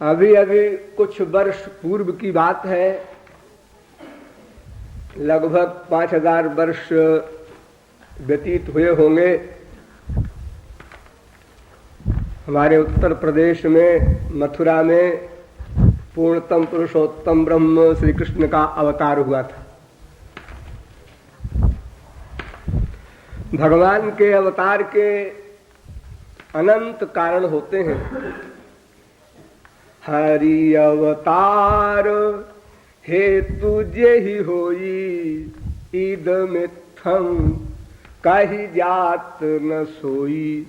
अभी अभी कुछ वर्ष पूर्व की बात है, लगभग 5000 वर्ष व्यतीत हुए होंगे। हमारे उत्तर प्रदेश में मथुरा में पूर्णतम पुरुषोत्तम ब्रह्म श्री कृष्ण का अवतार हुआ था। भगवान के अवतार के अनंत कारण होते हैं। हरि अवतार हेतु जेहि होई, ईद मिथम कही जात न सोई।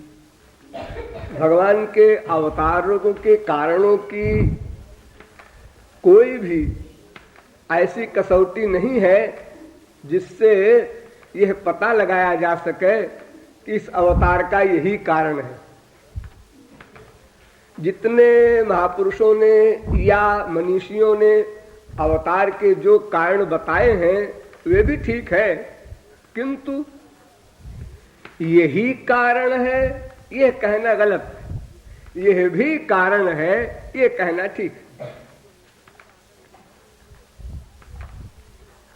भगवान के अवतारों के कारणों की कोई भी ऐसी कसौटी नहीं है जिससे यह पता लगाया जा सके कि इस अवतार का यही कारण है। जितने महापुरुषों ने या मनीषियों ने अवतार के जो कारण बताए हैं वे भी ठीक है, किंतु यही कारण है यह कहना गलत है। यह भी कारण है यह कहना ठीक है।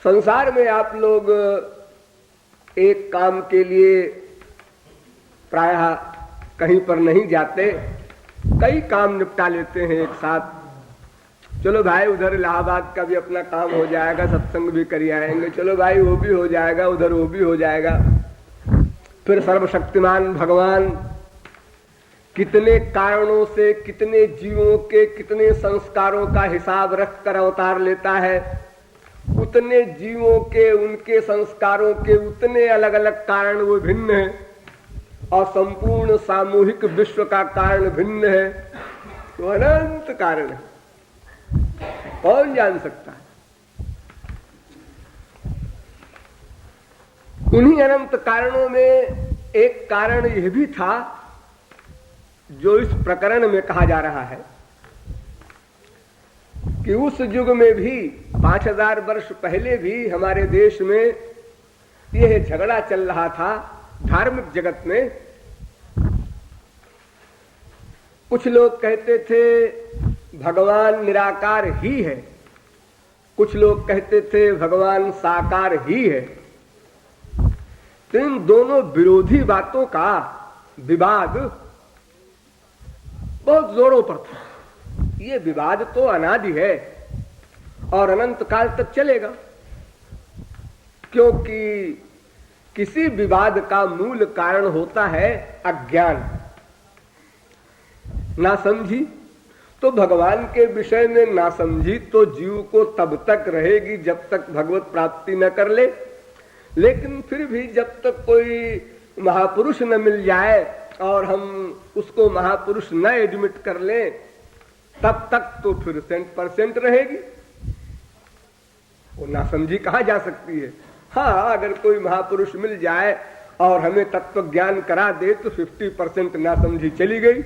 संसार में आप लोग एक काम के लिए प्रायः कहीं पर नहीं जाते, कई काम निपटा लेते हैं एक साथ। चलो भाई उधर इलाहाबाद का भी अपना काम हो जाएगा, सत्संग भी कर आएंगे, चलो भाई वो भी हो जाएगा, उधर वो भी हो जाएगा। फिर सर्वशक्तिमान भगवान कितने कारणों से कितने जीवों के कितने संस्कारों का हिसाब रख कर अवतार लेता है। उतने जीवों के उनके संस्कारों के उतने अलग अलग कारण वो भिन्न है और संपूर्ण सामूहिक विश्व का कारण भिन्न है। तो अनंत कारण है, कौन जान सकता है। उन्हीं अनंत कारणों में एक कारण यह भी था जो इस प्रकरण में कहा जा रहा है कि उस युग में भी 5000 वर्ष पहले भी हमारे देश में यह झगड़ा चल रहा था धार्मिक जगत में। कुछ लोग कहते थे भगवान निराकार ही है, कुछ लोग कहते थे भगवान साकार ही है। तो इन दोनों विरोधी बातों का विवाद बहुत जोरों पर था। ये विवाद तो अनादि है और अनंत काल तक चलेगा, क्योंकि किसी विवाद का मूल कारण होता है अज्ञान, नासमझी। तो भगवान के विषय में नासमझी तो जीव को तब तक रहेगी जब तक भगवत प्राप्ति न कर ले। लेकिन फिर भी जब तक कोई महापुरुष न मिल जाए और हम उसको महापुरुष न एडमिट कर लें, तब तक तो फिर 100% रहेगी। वो नासमझी कहाँ जा सकती है। हाँ, अगर कोई महापुरुष मिल जाए और हमें तत्व ज्ञान करा दे तो 50% नासमझी चली गई,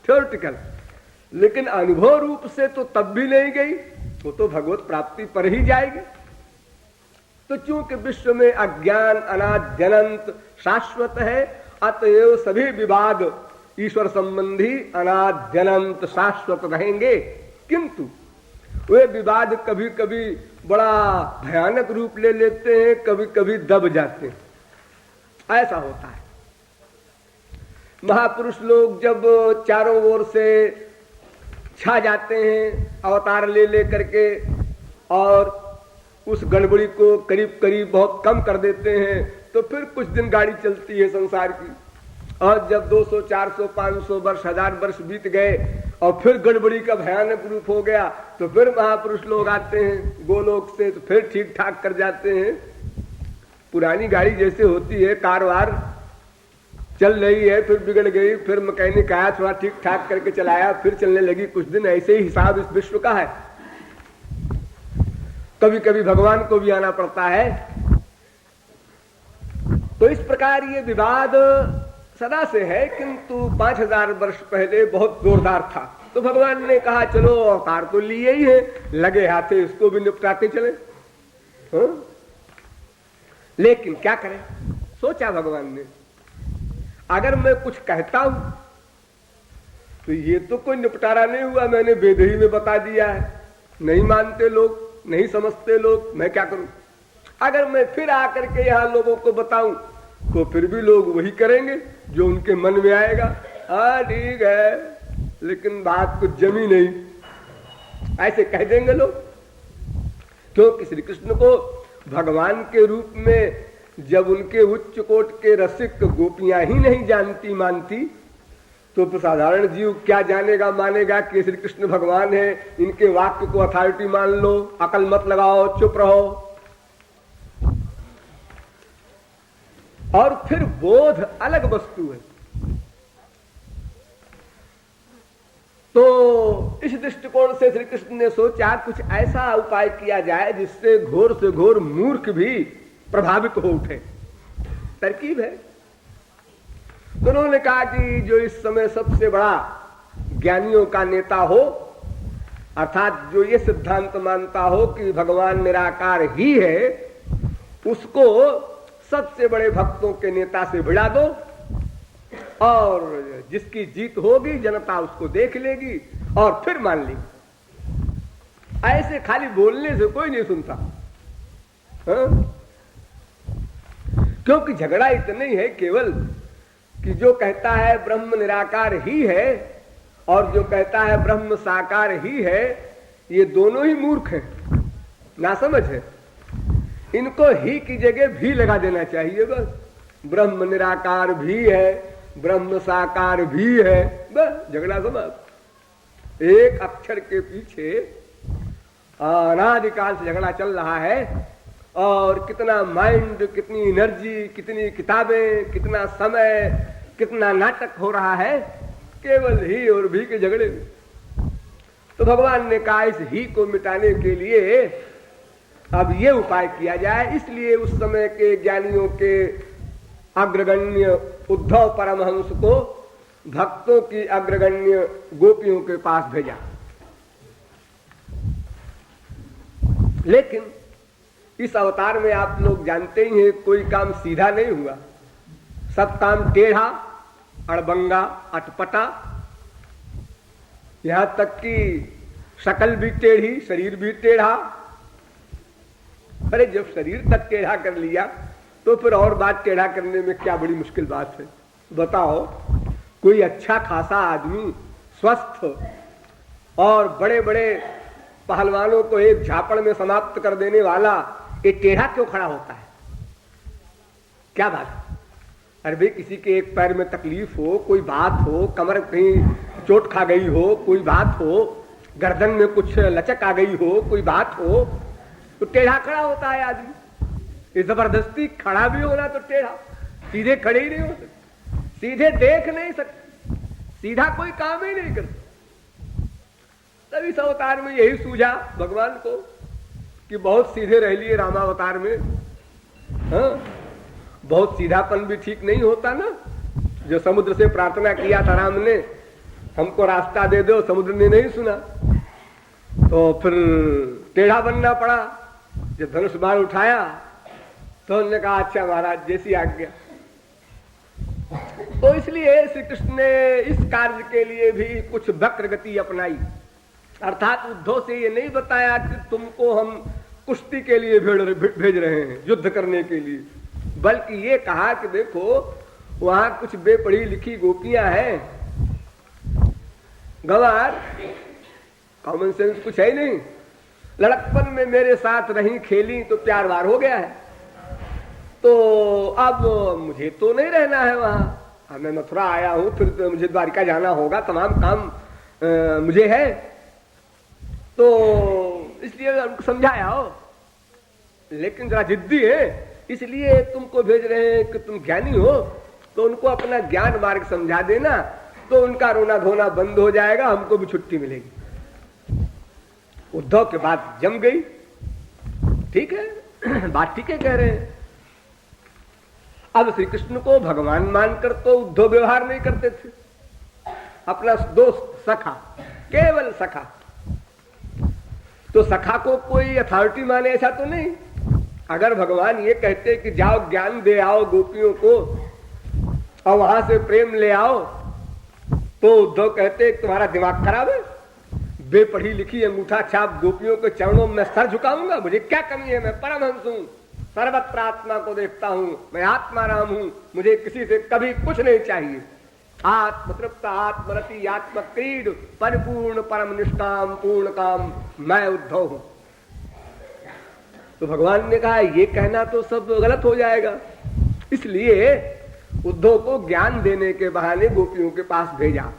थ्योरेटिकल। लेकिन अनुभव रूप से तो तब भी नहीं गई, वो तो भगवत प्राप्ति पर ही जाएगी। तो चूंकि विश्व में अज्ञान अनाद्यनंत शाश्वत है, अतएव सभी विवाद ईश्वर संबंधी अनाद्यनंत शाश्वत रहेंगे। किंतु वे विवाद कभी कभी बड़ा भयानक रूप ले लेते हैं, कभी कभी दब जाते हैं, ऐसा होता है। महापुरुष लोग जब चारों ओर से छा जाते हैं अवतार ले ले करके और उस गड़बड़ी को करीब करीब बहुत कम कर देते हैं, तो फिर कुछ दिन गाड़ी चलती है संसार की। और जब 200, 400, 500 वर्ष, 1000 वर्ष बीत गए और फिर गड़बड़ी का भयानक रूप हो गया, तो फिर महापुरुष लोग आते हैं गोलोक से, तो फिर ठीक ठाक कर जाते हैं। पुरानी गाड़ी जैसे होती है, कारवार चल रही है, फिर बिगड़ गई, फिर मैकेनिक आया, थोड़ा ठीक ठाक करके चलाया, फिर चलने लगी कुछ दिन। ऐसे ही हिसाब इस विश्व का है। कभी कभी भगवान को भी आना पड़ता है। तो इस प्रकार ये विवाद सदा से है, किंतु 5000 वर्ष पहले बहुत जोरदार था। तो भगवान ने कहा चलो अवतार तो लिए ही है, लगे हाथे इसको भी निपटाते चले। लेकिन क्या करें, सोचा भगवान ने, अगर मैं कुछ कहता हूं तो ये तो कोई निपटारा नहीं हुआ, मैंने वेद ही में बता दिया है, नहीं मानते लोग, नहीं समझते लोग, मैं क्या करूं। अगर मैं फिर आकर के यहां लोगों को बताऊं तो फिर भी लोग वही करेंगे जो उनके मन में आएगा। हाँ ठीक है, लेकिन बात कुछ जमी नहीं, ऐसे कह देंगे लोग। क्योंकि श्री कृष्ण को भगवान के रूप में जब उनके उच्च कोट के रसिक गोपियां ही नहीं जानती मानती, तो साधारण जीव क्या जानेगा मानेगा कि श्री कृष्ण भगवान है, इनके वाक्य को अथॉरिटी मान लो, अकल मत लगाओ, चुप रहो। और फिर बोध अलग वस्तु है। तो इस दृष्टिकोण से श्री कृष्ण ने सोचा कुछ ऐसा उपाय किया जाए जिससे घोर से घोर मूर्ख भी प्रभावित हो उठे। तरकीब है। तो उन्होंने कहा कि जो इस समय सबसे बड़ा ज्ञानियों का नेता हो, अर्थात जो ये सिद्धांत मानता हो कि भगवान निराकार ही है, उसको सबसे बड़े भक्तों के नेता से भिड़ा दो, और जिसकी जीत होगी जनता उसको देख लेगी और फिर मान लेगी। ऐसे खाली बोलने से कोई नहीं सुनता। हाँ? क्योंकि झगड़ा इतना ही है केवल कि जो कहता है ब्रह्म निराकार ही है और जो कहता है ब्रह्म साकार ही है, ये दोनों ही मूर्ख हैं, नासमझ है। इनको ही की जगह भी लगा देना चाहिए बस। ब्रह्म निराकार भी है, ब्रह्म साकार भी है, बस झगड़ा समाप्त। एक अक्षर के पीछे अनादिकाल से झगड़ा चल रहा है, और कितना माइंड, कितनी एनर्जी, कितनी किताबें, कितना समय, कितना नाटक हो रहा है केवल ही और भी के झगड़े में। तो भगवान ने कहा इस ही को मिटाने के लिए अब ये उपाय किया जाए। इसलिए उस समय के ज्ञानियों के अग्रगण्य उद्धव परमहंस को भक्तों की अग्रगण्य गोपियों के पास भेजा। लेकिन इस अवतार में आप लोग जानते ही हैं, कोई काम सीधा नहीं हुआ, सब काम टेढ़ा, अड़बंगा, अटपटा, यहां तक कि शकल भी टेढ़ी, शरीर भी टेढ़ा। अरे जब शरीर तक टेढ़ा कर लिया तो फिर और बात टेढ़ा करने में क्या बड़ी मुश्किल बात है। बताओ, कोई अच्छा खासा आदमी स्वस्थ और बड़े बड़े पहलवानों को एक झापड़ में समाप्त कर देने वाला ये टेढ़ा क्यों खड़ा होता है? क्या बात? अरे भाई किसी के एक पैर में तकलीफ हो, कोई बात हो, कमर कहीं चोट खा गई हो, कोई बात हो, गर्दन में कुछ लचक आ गई हो, कोई बात हो, तो टेढ़ा खड़ा होता है आदमी। ये जबरदस्ती खड़ा भी होना तो टेढ़ा, सीधे खड़े ही नहीं हो सकते, सीधे देख नहीं सकते, सीधा कोई काम ही नहीं करते। तभी इस अवतार में यही सूझा भगवान को कि बहुत सीधे रह लिए रामावतार में। हाँ, बहुत सीधापन भी ठीक नहीं होता ना। जो समुद्र से प्रार्थना किया था राम ने, हमको रास्ता दे दो, समुद्र ने नहीं सुना, तो फिर टेढ़ा बनना पड़ा। जब धनुष बाण उठाया तो उन्होंने कहा अच्छा महाराज जैसी आज्ञा। तो इसलिए श्री कृष्ण ने इस कार्य के लिए भी कुछ वक्र गति अपनाई, अर्थात उद्धव से ये नहीं बताया कि तुमको हम कुश्ती के लिए भेज रहे हैं, युद्ध करने के लिए, बल्कि ये कहा कि देखो वहां कुछ बेपढ़ी लिखी गोपियां हैं, गंवार, कॉमन सेंस कुछ है नहीं, लड़कपन में मेरे साथ रही खेली तो प्यार वार हो गया है, तो अब मुझे तो नहीं रहना है वहां, मैं मथुरा आया हूं, फिर तो मुझे द्वारिका जाना होगा, तमाम काम मुझे है, तो इसलिए उनको समझाया हो, लेकिन जरा जिद्दी है इसलिए तुमको भेज रहे हैं कि तुम ज्ञानी हो, तो उनको अपना ज्ञान मार्ग समझा देना, तो उनका रोना धोना बंद हो जाएगा, हमको भी छुट्टी मिलेगी। उद्धव के बात जम गई, ठीक है, बात ठीक है कह रहे हैं। अब श्री कृष्ण को भगवान मानकर तो उद्धव व्यवहार नहीं करते थे, अपना दोस्त सखा, केवल सखा, तो सखा को कोई अथॉरिटी माने ऐसा तो नहीं। अगर भगवान ये कहते कि जाओ ज्ञान दे आओ गोपियों को और वहां से प्रेम ले आओ, तो उद्धव कहते तुम्हारा दिमाग खराब है, बेपढ़ी लिखी अंगूठा छाप गोपियों के चरणों में सर झुकाऊंगा, मुझे क्या कमी है, मैं परमहंस हूं, सर्वत्र आत्मा को देखता हूं, मैं आत्माराम हूं, मुझे किसी से कभी कुछ नहीं चाहिए, आत्मतृप्त आत्मरति आत्मक्रीड परिपूर्ण परम निष्काम पूर्ण काम मैं उद्धव हूं। तो भगवान ने कहा ये कहना तो सब गलत हो जाएगा, इसलिए उद्धव को ज्ञान देने के बहाने गोपियों के पास भेजा।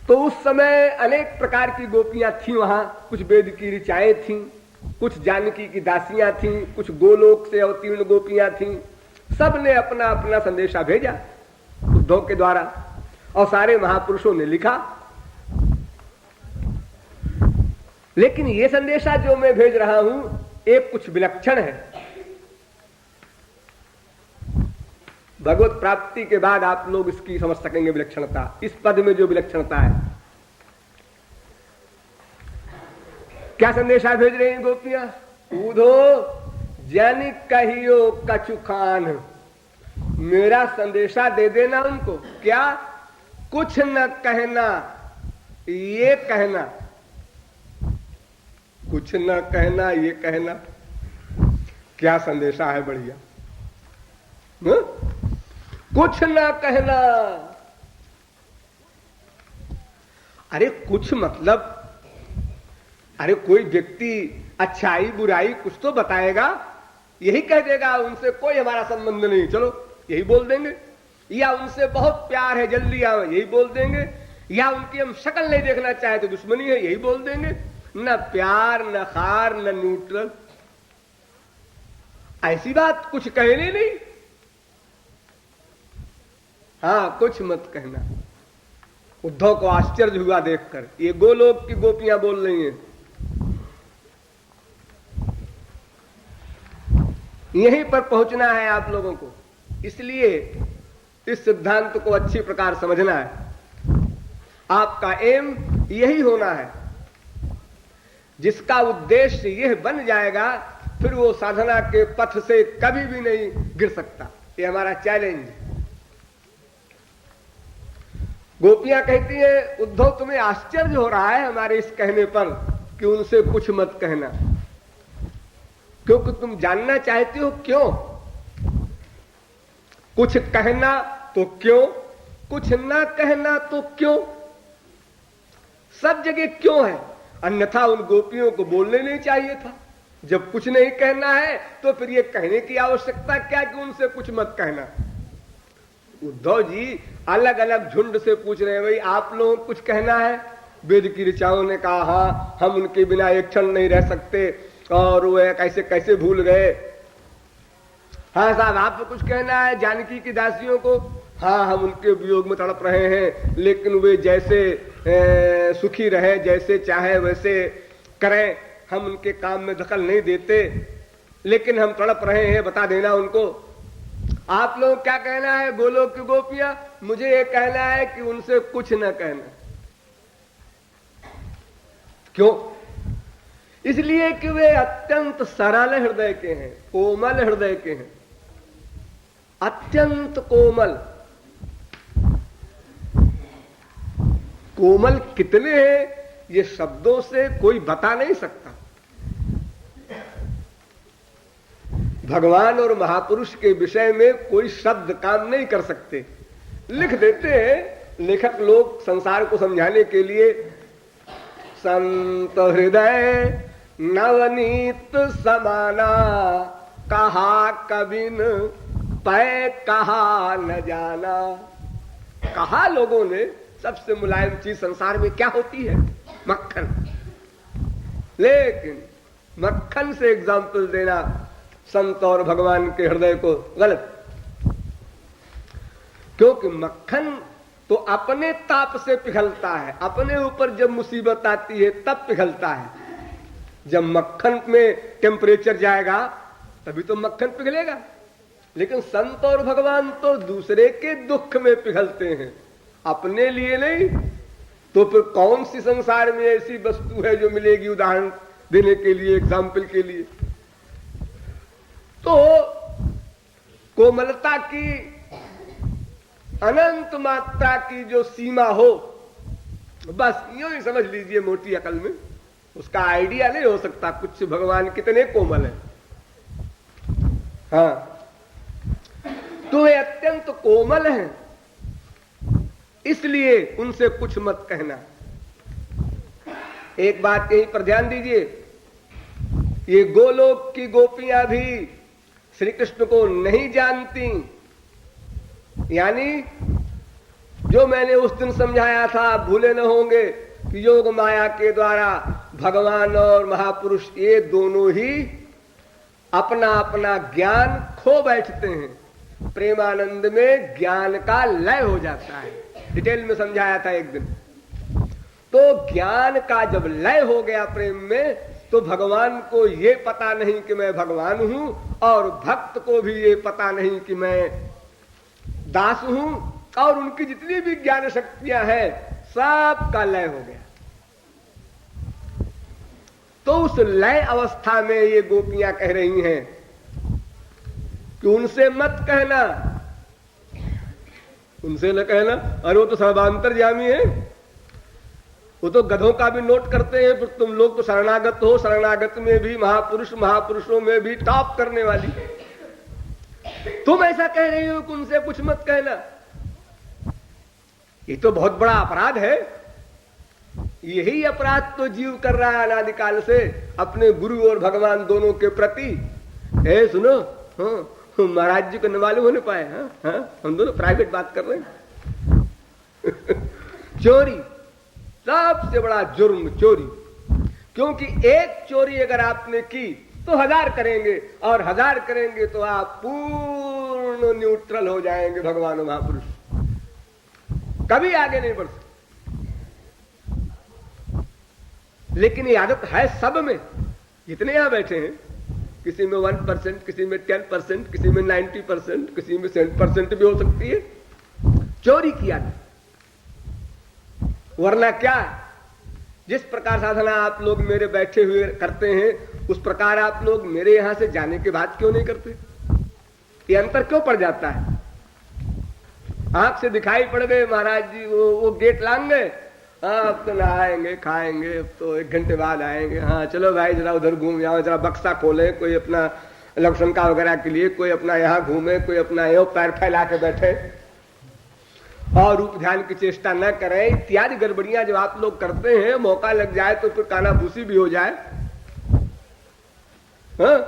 तो उस समय अनेक प्रकार की गोपियां थीं वहां, कुछ वेद की ऋचाएं थीं, कुछ जानकी की दासियां थीं, कुछ गोलोक से अवतीर्ण गोपियां थीं, सब ने अपना अपना संदेशा भेजा उद्धव के द्वारा, और सारे महापुरुषों ने लिखा। लेकिन ये संदेशा जो मैं भेज रहा हूं एक कुछ विलक्षण है। भगवत प्राप्ति के बाद आप लोग इसकी समझ सकेंगे विलक्षणता, इस पद में जो विलक्षणता है। क्या संदेशा भेज रही हैं गोपियां? ऊधो जन कहियो कछुखान, मेरा संदेशा दे देना उनको, क्या? कुछ न कहना, ये कहना, कुछ न कहना ये कहना, क्या संदेशा है बढ़िया। कुछ न कहना, अरे कुछ मतलब, अरे कोई व्यक्ति अच्छाई बुराई कुछ तो बताएगा, यही कह देगा उनसे कोई हमारा संबंध नहीं, चलो यही बोल देंगे, या उनसे बहुत प्यार है जल्दी आओ, यही बोल देंगे, या उनकी हम शक्ल नहीं देखना चाहे तो दुश्मनी है, यही बोल देंगे। न प्यार न खार न न्यूट्रल, ऐसी बात कुछ कहने नहीं। हाँ कुछ मत कहना। उद्धव को आश्चर्य हुआ देखकर, ये गोलोक की गोपियां बोल रही हैं। यहीं पर पहुंचना है आप लोगों को, इसलिए इस सिद्धांत को अच्छी प्रकार समझना है। आपका एम यही होना है, जिसका उद्देश्य यह बन जाएगा फिर वो साधना के पथ से कभी भी नहीं गिर सकता। ये हमारा चैलेंज है। गोपियां कहती है उद्धव तुम्हें आश्चर्य हो रहा है हमारे इस कहने पर कि उनसे कुछ मत कहना, क्योंकि तुम जानना चाहते हो क्यों। कुछ कहना तो क्यों, कुछ ना कहना तो क्यों, सब जगह क्यों है। अन्यथा उन गोपियों को बोलने नहीं चाहिए था। जब कुछ नहीं कहना है तो फिर ये कहने की आवश्यकता क्या कि उनसे कुछ मत कहना। उद्धव जी अलग अलग झुंड से पूछ रहे हैं, भाई आप लोगों को कुछ कहना है? वेद की ऋचाओं ने कहा हाँ हम उनके बिना एक क्षण नहीं रह सकते, और वो कैसे कैसे भूल गए। हाँ साहब आपको कुछ कहना है? जानकी की दासियों को, हाँ हम उनके वियोग में तड़प रहे हैं, लेकिन वे जैसे सुखी रहे, जैसे चाहे वैसे करें, हम उनके काम में दखल नहीं देते, लेकिन हम तड़प रहे हैं, बता देना उनको। आप लोग क्या कहना है गोलोक की गोपियां? मुझे ये कहना है कि उनसे कुछ न कहना। क्यों? इसलिए कि वे अत्यंत सरल हृदय के हैं, कोमल हृदय के हैं, अत्यंत कोमल। कोमल कितने हैं ये शब्दों से कोई बता नहीं सकता। भगवान और महापुरुष के विषय में कोई शब्द काम नहीं कर सकते। लिख देते हैं लेखक लोग संसार को समझाने के लिए, संत हृदय नवनीत समाना, कहा कबिन पै कहा न जाना। कहा लोगों ने सबसे मुलायम चीज संसार में क्या होती है? मक्खन। लेकिन मक्खन से एग्जाम्पल देना संत और भगवान के हृदय को गलत, क्योंकि मक्खन तो अपने ताप से पिघलता है, अपने ऊपर जब मुसीबत आती है तब पिघलता है। जब मक्खन में टेम्परेचर जाएगा तभी तो मक्खन पिघलेगा। लेकिन संत और भगवान तो दूसरे के दुख में पिघलते हैं, अपने लिए नहीं। तो फिर कौन सी संसार में ऐसी वस्तु है जो मिलेगी उदाहरण देने के लिए, एग्जाम्पल के लिए? तो कोमलता की अनंत मात्रा की जो सीमा हो, बस यूं ही समझ लीजिए मोटी अकल में, उसका आइडिया नहीं हो सकता कुछ भगवान कितने कोमल है। हाँ, तो वे अत्यंत कोमल हैं, इसलिए उनसे कुछ मत कहना। एक बात यहीं पर ध्यान दीजिए, ये गोलोक की गोपियां भी श्री कृष्ण को नहीं जानती। यानी जो मैंने उस दिन समझाया था, भूले न होंगे कि योग माया के द्वारा भगवान और महापुरुष ये दोनों ही अपना अपना ज्ञान खो बैठते हैं। प्रेमानंद में ज्ञान का लय हो जाता है, डिटेल में समझाया था एक दिन। तो ज्ञान का जब लय हो गया प्रेम में, तो भगवान को ये पता नहीं कि मैं भगवान हूं, और भक्त को भी ये पता नहीं कि मैं दास हूं, और उनकी जितनी भी ज्ञान शक्तियां हैं सब का लय हो गया। तो उस लय अवस्था में ये गोपियां कह रही हैं कि उनसे मत कहना, उनसे न कहना। अरे वो तो सर्वांतर्यामी है, वो तो गधों का भी नोट करते हैं। फिर तुम लोग तो शरणागत हो, शरणागत में भी महापुरुष, महापुरुषों में भी टॉप करने वाली, तुम ऐसा कह रही हो कि उनसे कुछ मत कहना। ये तो बहुत बड़ा अपराध है। यही अपराध तो जीव कर रहा है अनादिकाल से अपने गुरु और भगवान दोनों के प्रति। सुनो, हाँ, महाराज जी को न मालूम होने पाए। हाँ, हम दोनों प्राइवेट बात कर रहे हैं। चोरी सबसे बड़ा जुर्म, चोरी। क्योंकि एक चोरी अगर आपने की तो 1000 करेंगे, और 1000 करेंगे तो आप पूर्ण न्यूट्रल हो जाएंगे। भगवान और महापुरुष कभी आगे नहीं बढ़ सकते। लेकिन ये आदत है सब में, जितने यहां बैठे हैं। किसी में 1%, किसी में 10%, किसी में 90%, किसी में 7% भी हो सकती है चोरी की आदत। वरना क्या है, जिस प्रकार साधना आप लोग मेरे बैठे हुए करते हैं, उस प्रकार आप लोग मेरे यहां से जाने के बाद क्यों नहीं करते? ये अंतर क्यों पड़ जाता है? आंख से दिखाई पड़ गए महाराज जी, वो गेट लांग गए, हाँ अब तो नहाएंगे खाएंगे, अब तो 1 घंटे बाद आएंगे। हाँ चलो भाई जरा उधर घूम जाओ, जरा बक्सा खोले, कोई अपना लक्षणका वगैरह के लिए, कोई अपना यहाँ घूमे, कोई अपना यो पैर फैला के बैठे और रूप ध्यान की चेष्टा न करें। इत्यादि गड़बड़ियां जब आप लोग करते हैं, मौका लग जाए तो फिर कानाफूसी भी हो जाए। हाँ?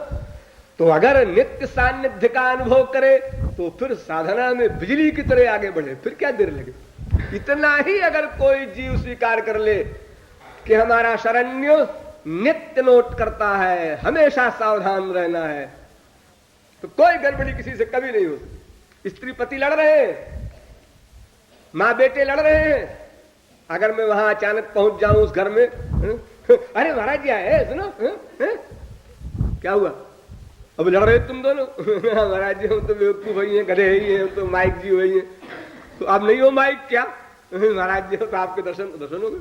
तो अगर नित्य सान्निध्य का अनुभव करे तो फिर साधना में बिजली की तरह आगे बढ़े, फिर क्या देर लगे। इतना ही अगर कोई जीव स्वीकार कर ले कि हमारा शरण्य नित्य नोट करता है, हमेशा सावधान रहना है, तो कोई गड़बड़ी किसी से कभी नहीं हो सकती। स्त्री पति लड़ रहे हैं, माँ बेटे लड़ रहे हैं, अगर मैं वहां अचानक पहुंच जाऊं उस घर में, अरे महाराज जी आए, सुनो, क्या हुआ? अब लड़ रहे तुम दोनों? महाराज जी हम तो बेवकूफ हुई हैं, गधे ही हैं, हम तो माइक जी हुई हैं। तो आप नहीं हो माइक क्या? महाराज जी तो आपके दर्शन हो गए।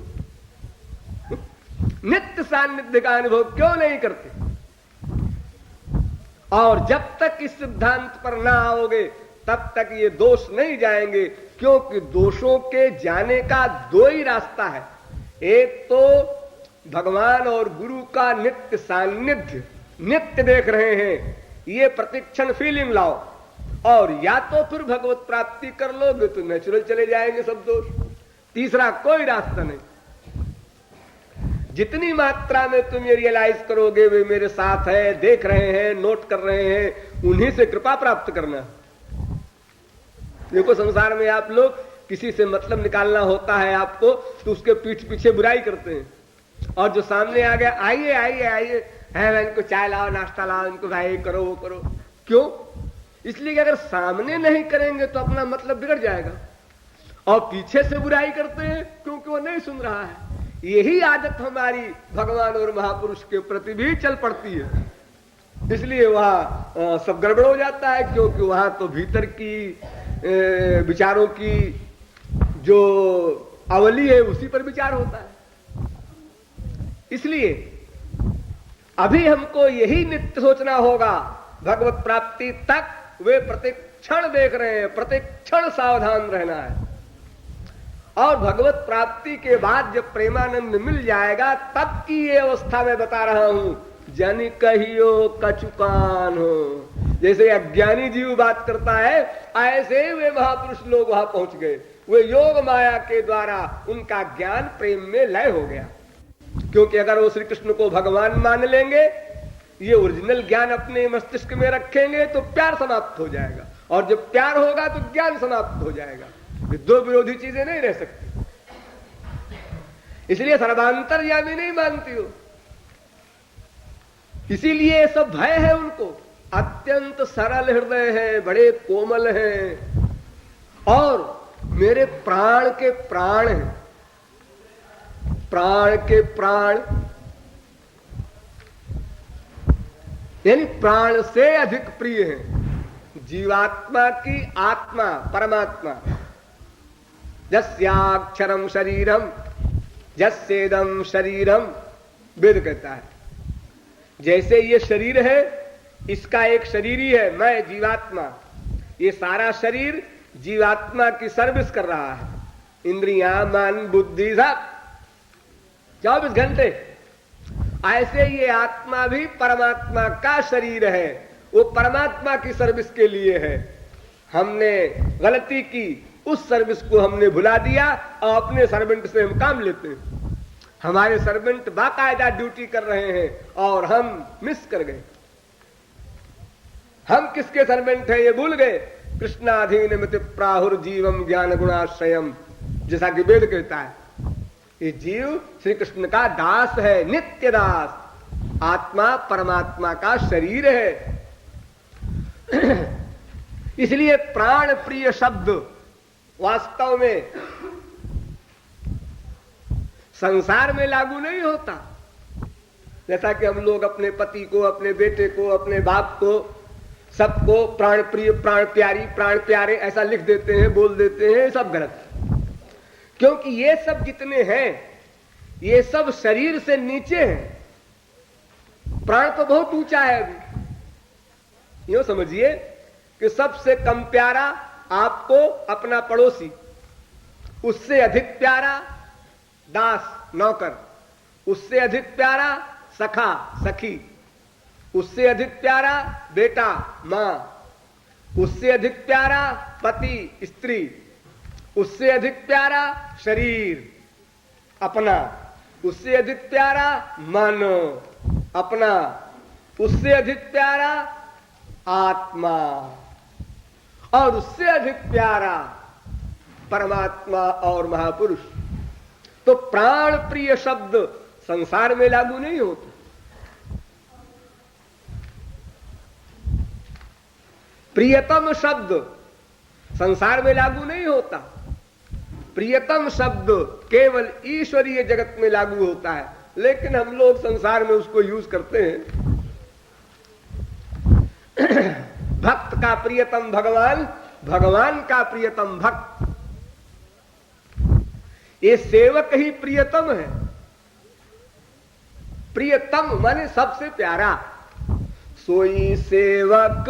नित्य सान्निध्य का अनुभव क्यों नहीं करते? और जब तक इस सिद्धांत पर ना आओगे तब तक ये दोष नहीं जाएंगे, क्योंकि दोषों के जाने का दो ही रास्ता है। एक तो भगवान और गुरु का नित्य सान्निध्य, नित्य देख रहे हैं, ये प्रतिक्षण फीलिंग लाओ, और या तो फिर भगवत प्राप्ति कर लोगे तो नेचुरल चले जाएंगे सब दोष। तीसरा कोई रास्ता नहीं। जितनी मात्रा में तुम ये रियलाइज करोगे वे मेरे साथ है, देख रहे हैं, नोट कर रहे हैं, उन्हीं से कृपा प्राप्त करना। देखो संसार में आप लोग किसी से मतलब निकालना होता है आपको तो उसके पीठ पीछे बुराई करते हैं, और जो सामने आ गया आइए आइए आइए है, इनको चाय लाओ, नाश्ता लाओ, इनको भाई करो वो करो। क्यों? इसलिए कि अगर सामने नहीं करेंगे तो अपना मतलब बिगड़ जाएगा, और पीछे से बुराई करते हैं क्योंकि वो नहीं सुन रहा है। यही आदत हमारी भगवान और महापुरुष के प्रति भी चल पड़ती है, इसलिए वहां सब गड़बड़ हो जाता है, क्योंकि वहां तो भीतर की विचारों की जो अवली है उसी पर विचार होता है। इसलिए अभी हमको यही नित्य सोचना होगा, भगवत प्राप्ति तक वे प्रतिक्षण देख रहे हैं, प्रतिक्षण सावधान रहना है। और भगवत प्राप्ति के बाद जब प्रेमानंद मिल जाएगा तब की ये अवस्था मैं बता रहा हूं, जन कहियो कचुकान हो। जैसे अज्ञानी जीव बात करता है, ऐसे वे महापुरुष लोग वहां पहुंच गए। वे योग माया के द्वारा उनका ज्ञान प्रेम में लय हो गया, क्योंकि अगर वो श्री कृष्ण को भगवान मान लेंगे, ये ओरिजिनल ज्ञान अपने मस्तिष्क में रखेंगे तो प्यार समाप्त हो जाएगा, और जब प्यार होगा तो ज्ञान समाप्त हो जाएगा। ये दो विरोधी चीजें नहीं रह सकती। इसलिए सर्वांतर्यामी नहीं मानती हो, इसीलिए सब भय है उनको। अत्यंत सरल हृदय है, बड़े कोमल हैं, और मेरे प्राण के प्राण हैं, प्राण के प्राण, यानी प्राण से अधिक प्रिय है जीवात्मा की आत्मा परमात्मा। जस्याक्षरम शरीरम जस्येदम शरीरम, वेद कहता है। जैसे ये शरीर है, इसका एक शरीर ही है, मैं जीवात्मा। ये सारा शरीर जीवात्मा की सर्विस कर रहा है, इंद्रियां, मन, बुद्धि सब 24 घंटे। ऐसे ये आत्मा भी परमात्मा का शरीर है, वो परमात्मा की सर्विस के लिए है। हमने गलती की, उस सर्विस को हमने भुला दिया और अपने सर्वेंट से हम काम लेते हैं। हमारे सर्वेंट बाकायदा ड्यूटी कर रहे हैं और हम मिस कर गए। हम किसके सर्वेंट हैं ये भूल गए। कृष्णाधीन मिति प्राहुर जीवम ज्ञान गुणाश्रयम, जैसा कि वेद कहता है। ये जीव श्री कृष्ण का दास है, नित्य दास। आत्मा परमात्मा का शरीर है। इसलिए प्राण प्रिय शब्द वास्तव में संसार में लागू नहीं होता। जैसा कि हम लोग अपने पति को, अपने बेटे को, अपने बाप को, सबको प्राण प्रिय, प्राण प्यारी, प्राण प्यारे ऐसा लिख देते हैं, बोल देते हैं। सब गलत, क्योंकि ये सब जितने हैं ये सब शरीर से नीचे हैं। प्राण तो बहुत ऊंचा है। अभी यूं समझिए कि सबसे कम प्यारा आपको अपना पड़ोसी, उससे अधिक प्यारा दास नौकर, उससे अधिक प्यारा सखा सखी, उससे अधिक प्यारा बेटा मां, उससे अधिक प्यारा पति स्त्री, उससे अधिक प्यारा शरीर अपना, उससे अधिक प्यारा मन अपना, उससे अधिक प्यारा आत्मा, और उससे अधिक प्यारा परमात्मा और महापुरुष। तो प्राण प्रिय शब्द संसार में लागू नहीं होता। प्रियतम शब्द संसार में लागू नहीं होता। प्रियतम शब्द केवल ईश्वरीय जगत में लागू होता है, लेकिन हम लोग संसार में उसको यूज करते हैं। भक्त का प्रियतम भगवान, भगवान का प्रियतम भक्त। ये सेवक ही प्रियतम है। प्रियतम माने सबसे प्यारा। सोई सेवक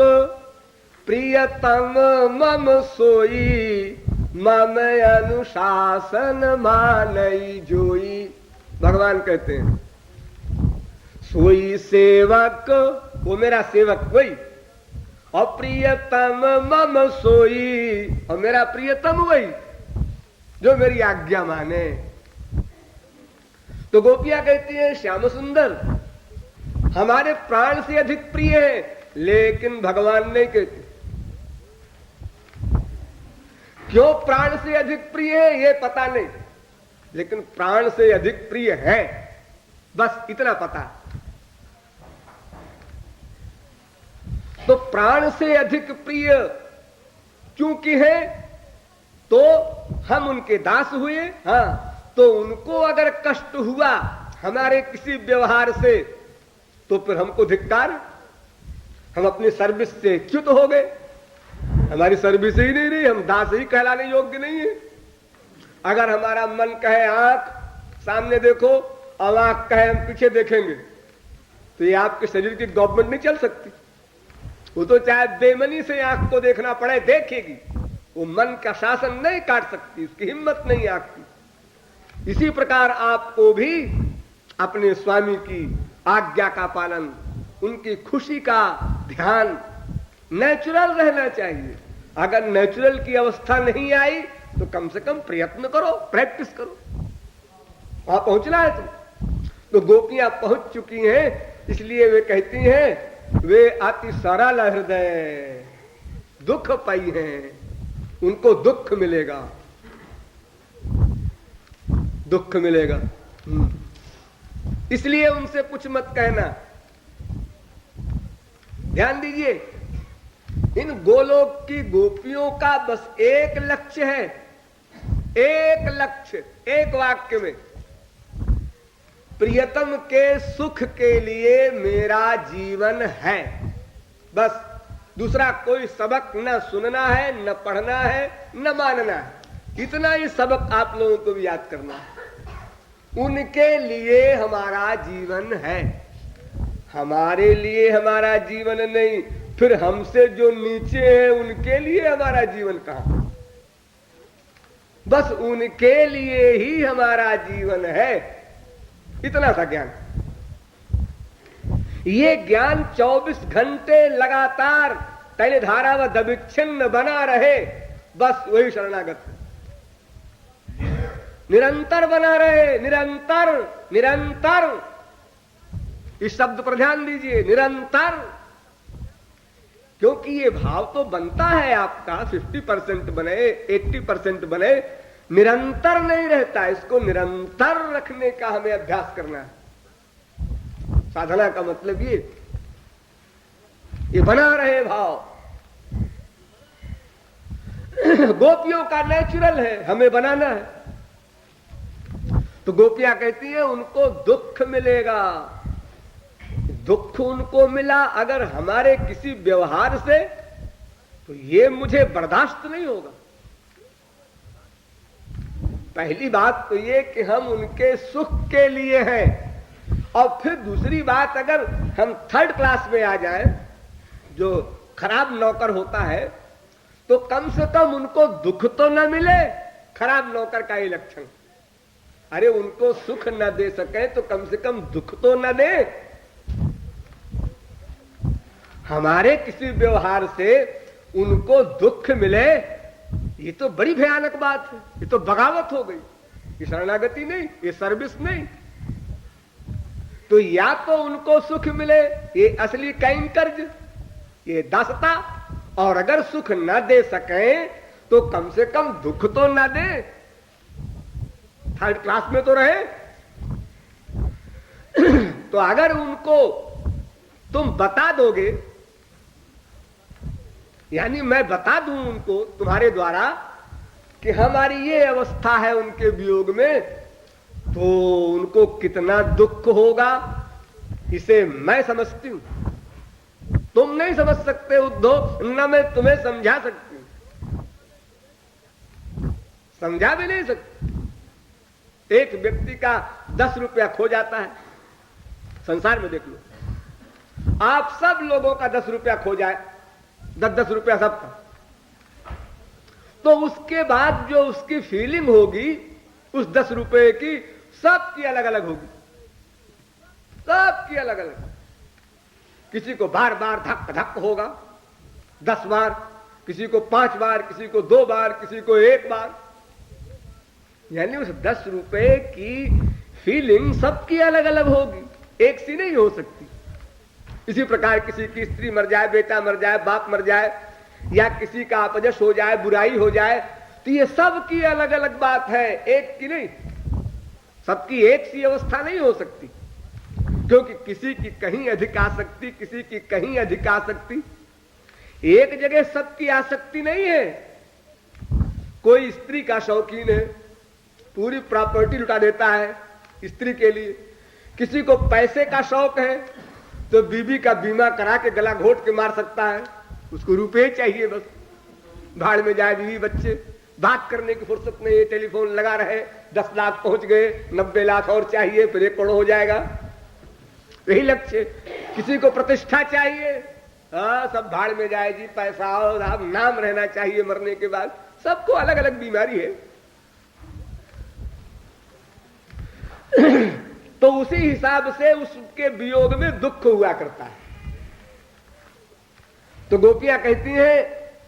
प्रियतम मम सोई, मम अनुशासन मानई जोई। भगवान कहते हैं सोई सेवक, वो मेरा सेवक वही, और प्रियतम मम सोई, और मेरा प्रियतम वही जो मेरी आज्ञा माने। तो गोपियां कहती हैं श्याम सुंदर हमारे प्राण से अधिक प्रिय है, लेकिन भगवान नहीं कहते। क्यों प्राण से अधिक प्रिय है ये पता नहीं, लेकिन प्राण से अधिक प्रिय है, बस इतना पता। तो प्राण से अधिक प्रिय क्योंकि है, तो हम उनके दास हुए। हाँ, तो उनको अगर कष्ट हुआ हमारे किसी व्यवहार से, तो फिर हमको धिक्कार, हम अपनी सर्विस से च्युत हो गए। हमारी सर्विस ही नहीं रही, हम दास ही कहलाने योग्य नहीं है। अगर हमारा मन कहे आंख सामने देखो और आंख कहे हम पीछे देखेंगे, तो ये आपके शरीर की गवर्नमेंट नहीं चल सकती। वो तो चाहे बेमनी से आंख को देखना पड़े देखेगी, वो मन का शासन नहीं काट सकती, उसकी हिम्मत नहीं आंख की। इसी प्रकार आपको भी अपने स्वामी की आज्ञा का पालन, उनकी खुशी का ध्यान, नेचुरल रहना चाहिए। अगर नेचुरल की अवस्था नहीं आई तो कम से कम प्रयत्न करो, प्रैक्टिस करो, वहां पहुंचना है तुम। तो गोपियां पहुंच चुकी हैं, इसलिए वे कहती हैं वे अति सरल हृदय दुख पाई हैं, उनको दुख मिलेगा, दुख मिलेगा। इसलिए उनसे कुछ मत कहना। ध्यान दीजिए, इन गोलोक की गोपियों का बस एक लक्ष्य है, एक लक्ष्य, एक वाक्य में, प्रियतम के सुख के लिए मेरा जीवन है। बस दूसरा कोई सबक न सुनना है, न पढ़ना है, न मानना है। इतना ही सबक आप लोगों को भी याद करना है। उनके लिए हमारा जीवन है, हमारे लिए हमारा जीवन नहीं। फिर हमसे जो नीचे है उनके लिए हमारा जीवन कहां? बस उनके लिए ही हमारा जीवन है, इतना सा ज्ञान। ये ज्ञान 24 घंटे लगातार तैल धारा व दविच्छिन्न बना रहे, बस वही शरणागत है। निरंतर बना रहे, निरंतर निरंतर। इस शब्द पर ध्यान दीजिए, निरंतर। क्योंकि ये भाव तो बनता है आपका 50% बने, 80% बने, निरंतर नहीं रहता। इसको निरंतर रखने का हमें अभ्यास करना है। साधना का मतलब ये बना रहे भाव। गोपियों का नेचुरल है, हमें बनाना है। तो गोपियां कहती हैं उनको दुख मिलेगा। दुख उनको मिला अगर हमारे किसी व्यवहार से, तो ये मुझे बर्दाश्त नहीं होगा। पहली बात तो ये कि हम उनके सुख के लिए हैं, और फिर दूसरी बात, अगर हम 3rd क्लास में आ जाएं, जो खराब नौकर होता है, तो कम से कम उनको दुख तो न मिले। खराब नौकर का ही लक्षण। अरे उनको सुख न दे सके तो कम से कम दुख तो न दे। हमारे किसी व्यवहार से उनको दुख मिले, ये तो बड़ी भयानक बात है। ये तो बगावत हो गई, ये शरणागति नहीं, ये सर्विस नहीं। तो या तो उनको सुख मिले, ये असली कैंकर्ज, ये दासता, और अगर सुख न दे सके तो कम से कम दुख तो न दे। 3rd क्लास में तो रहे। तो अगर उनको तुम बता दोगे, यानी मैं बता दूं उनको तुम्हारे द्वारा कि हमारी ये अवस्था है उनके वियोग में, तो उनको कितना दुख होगा, इसे मैं समझती हूं। तुम नहीं समझ सकते उद्धव, न मैं तुम्हें समझा सकती हूं, समझा भी नहीं सकती। एक व्यक्ति का 10 रुपया खो जाता है, संसार में देख लो, आप सब लोगों का 10 रुपया खो जाए, 10-10 रुपया सबका, तो उसके बाद जो उसकी फीलिंग होगी उस 10 रुपए की, सबकी अलग अलग होगी, सबकी अलग अलग। किसी को बार बार धक धक होगा 10 बार, किसी को 5 बार, किसी को 2 बार, किसी को 1 बार। यानी उस 10 रुपए की फीलिंग सबकी अलग अलग होगी, एक सी नहीं हो सकती। इसी प्रकार किसी की स्त्री मर जाए, बेटा मर जाए, बाप मर जाए, या किसी का अपजश हो जाए, बुराई हो जाए, तो ये सबकी अलग अलग बात है, एक की नहीं। सबकी एक सी अवस्था नहीं हो सकती, क्योंकि किसी की कहीं अधिक आसक्ति, किसी की कहीं अधिक आसक्ति, एक जगह सबकी आसक्ति नहीं है। कोई स्त्री का शौकीन है, पूरी प्रॉपर्टी लुटा देता है स्त्री के लिए। किसी को पैसे का शौक है तो बीबी का बीमा करा के गला घोट के मार सकता है, उसको रुपए चाहिए बस, भाड़ में जाए बीवी बच्चे, बात करने की फुर्सत नहीं है, टेलीफोन लगा रहे, 10 लाख पहुंच गए, 90 लाख और चाहिए, फिर 1 करोड़ हो जाएगा, यही लक्ष्य। किसी को प्रतिष्ठा चाहिए, हाँ सब भाड़ में जाए जी, पैसा और नाम रहना चाहिए मरने के बाद। सबको अलग अलग बीमारी है। तो उसी हिसाब से उसके वियोग में दुख हुआ करता है। तो गोपियां कहती हैं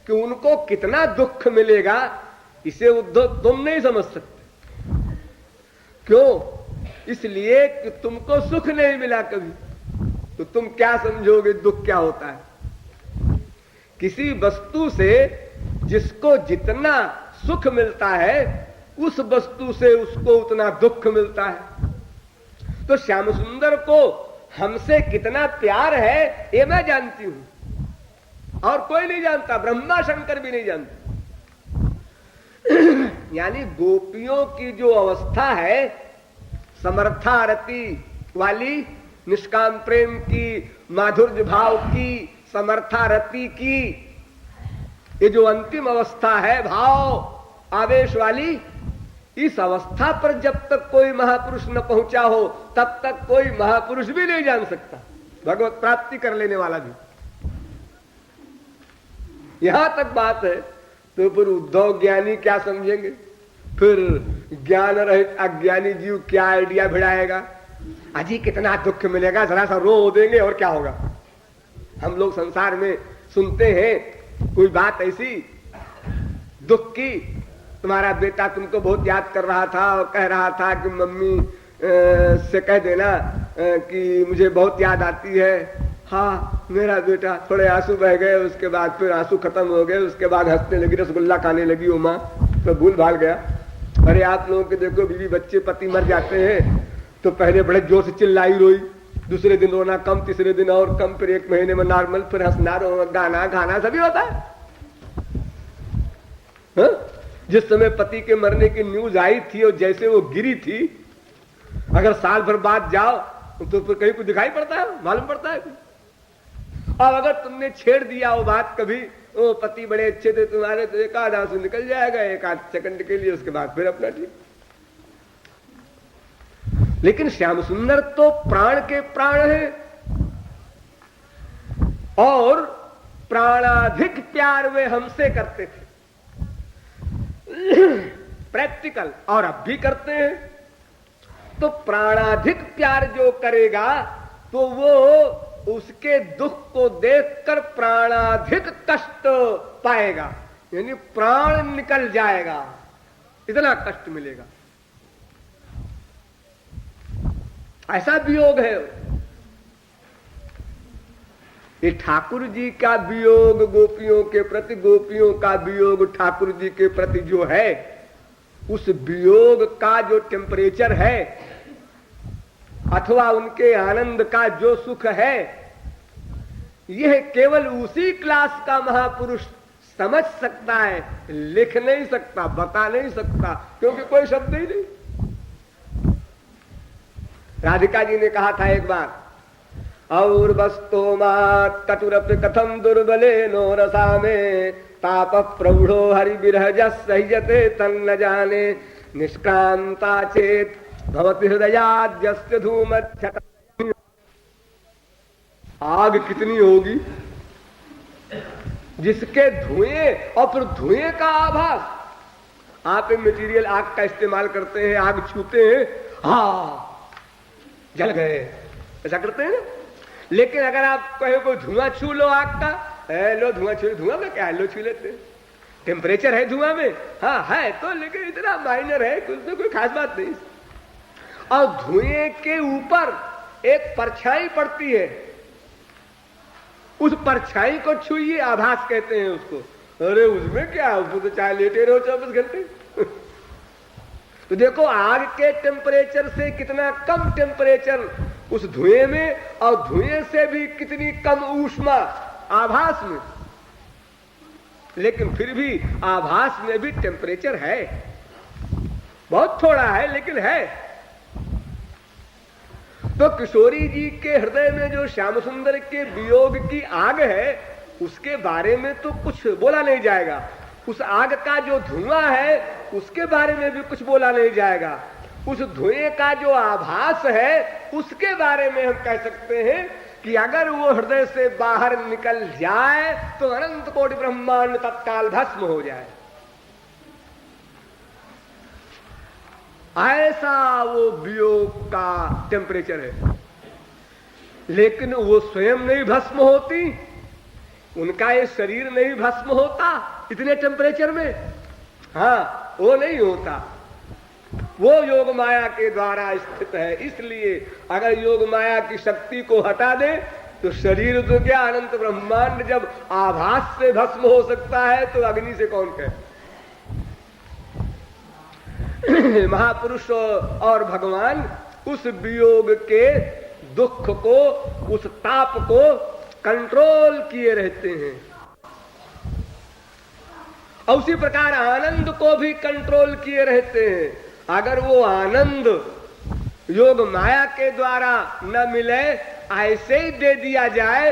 कि उनको कितना दुख मिलेगा इसे उद्धव तुम नहीं समझ सकते। क्यों? इसलिए कि तुमको सुख नहीं मिला कभी, तो तुम क्या समझोगे दुख क्या होता है। किसी वस्तु से जिसको जितना सुख मिलता है उस वस्तु से उसको उतना दुख मिलता है। तो श्याम सुंदर को हमसे कितना प्यार है ये मैं जानती हूं, और कोई नहीं जानता, ब्रह्मा शंकर भी नहीं जानते। यानी गोपियों की जो अवस्था है समर्थारति वाली, निष्काम प्रेम की, माधुर्य भाव की, समर्थारति की, ये जो अंतिम अवस्था है भाव आवेश वाली, इस अवस्था पर जब तक कोई महापुरुष न पहुंचा हो तब तक कोई महापुरुष भी नहीं जान सकता, भगवत प्राप्ति कर लेने वाला भी। यहां तक बात है। तो फिर उद्धव ज्ञानी क्या समझेंगे, फिर ज्ञान रहित अज्ञानी जीव क्या आइडिया भिड़ाएगा, अजी कितना दुख मिलेगा, जरा सा रो देंगे और क्या होगा। हम लोग संसार में सुनते हैं कोई बात ऐसी दुख की, तुम्हारा बेटा तुमको बहुत याद कर रहा था और कह रहा था कि मम्मी से कह देना कि मुझे बहुत याद आती है। हाँ मेरा बेटा, थोड़े आंसू बह गए, उसके बाद फिर आंसू खत्म हो गए, उसके बाद हंसने लगी, रसगुल्ला खाने लगी वो माँ, तो भूल भाल गया। अरे आप लोगों के देखो बीवी बच्चे पति मर जाते हैं तो पहले बड़े जोर से चिल्लाई रोई, दूसरे दिन रोना कम, तीसरे दिन और कम, फिर 1 महीने में नॉर्मल, फिर हंसना रोना गाना खाना सभी होता है। हा? जिस समय पति के मरने की न्यूज आई थी और जैसे वो गिरी थी, अगर साल भर बाद जाओ तो फिर कहीं कुछ दिखाई पड़ता है, मालूम पड़ता है। और अगर तुमने छेड़ दिया वो बात कभी, ओ पति बड़े अच्छे थे तुम्हारे, तो 1 आध आंसू निकल जाएगा 1 आध सेकंड के लिए, उसके बाद फिर अपना ठीक। लेकिन श्याम सुंदर तो प्राण के प्राण है और प्राणाधिक प्यार वे हमसे करते थे, प्रैक्टिकल, और अब भी करते हैं। तो प्राणाधिक प्यार जो करेगा तो वो उसके दुख को देखकर प्राणाधिक कष्ट पाएगा, यानी प्राण निकल जाएगा, इतना कष्ट मिलेगा। ऐसा वियोग है। ये ठाकुर जी का वियोग गोपियों के प्रति, गोपियों का वियोग ठाकुर जी के प्रति जो है, उस वियोग का जो टेम्परेचर है अथवा उनके आनंद का जो सुख है, यह केवल उसी क्लास का महापुरुष समझ सकता है, लिख नहीं सकता, बता नहीं सकता, क्योंकि कोई शब्द ही नहीं। राधिका जी ने कहा था एक बार, और वस्तो मात कटुरपि कथम दुर्बले नो रसा में ताप प्रौढ़ो हरि विरह जस सह्यते तन्न जाने निष्क्रांता चेत भवति हृदयाद्यस्य धूमच्छट। आग कितनी होगी जिसके धुएं और फिर धुएं का आभास। आप मटेरियल आग का इस्तेमाल करते हैं, आग छूते हैं, हाँ जल गए, ऐसा करते हैं ना। लेकिन अगर आप कहे कोई धुआं छू लो आग का, लो धुआं छू, धुआं में क्या है, लो छू लेते हैं। टेम्परेचर है धुआं में, हाँ है तो, लेकिन इतना माइनर है, कुछ तो कोई खास बात नहीं। और धुएं के ऊपर एक परछाई पड़ती है, उस परछाई को छुइए, आभास कहते हैं उसको। अरे उसमें क्या, उसको तो चाहे लेटे रहो 24 घंटे। तो देखो आग के टेम्परेचर से कितना कम टेम्परेचर उस धुएं में, और धुएं से भी कितनी कम ऊष्मा आभास में। लेकिन फिर भी आभास में भी टेम्परेचर है, बहुत थोड़ा है लेकिन है। तो किशोरी जी के हृदय में जो श्याम सुंदर के वियोग की आग है, उसके बारे में तो कुछ बोला नहीं जाएगा। उस आग का जो धुआं है उसके बारे में भी कुछ बोला नहीं जाएगा। उस धुएं का जो आभास है उसके बारे में हम कह सकते हैं कि अगर वो हृदय से बाहर निकल जाए तो अनंत कोटि ब्रह्मांड तत्काल भस्म हो जाए, ऐसा वो वियोग का टेम्परेचर है। लेकिन वो स्वयं नहीं भस्म होती, उनका ये शरीर नहीं भस्म होता इतने टेम्परेचर में, हाँ वो नहीं होता। वो योग माया के द्वारा स्थित है। इसलिए अगर योग माया की शक्ति को हटा दे तो शरीर तो क्या, अनंत ब्रह्मांड जब आभास से भस्म हो सकता है तो अग्नि से कौन कहे। महापुरुष और भगवान उस वियोग के दुख को, उस ताप को कंट्रोल किए रहते हैं, और उसी प्रकार आनंद को भी कंट्रोल किए रहते हैं। अगर वो आनंद योग माया के द्वारा न मिले, ऐसे ही दे दिया जाए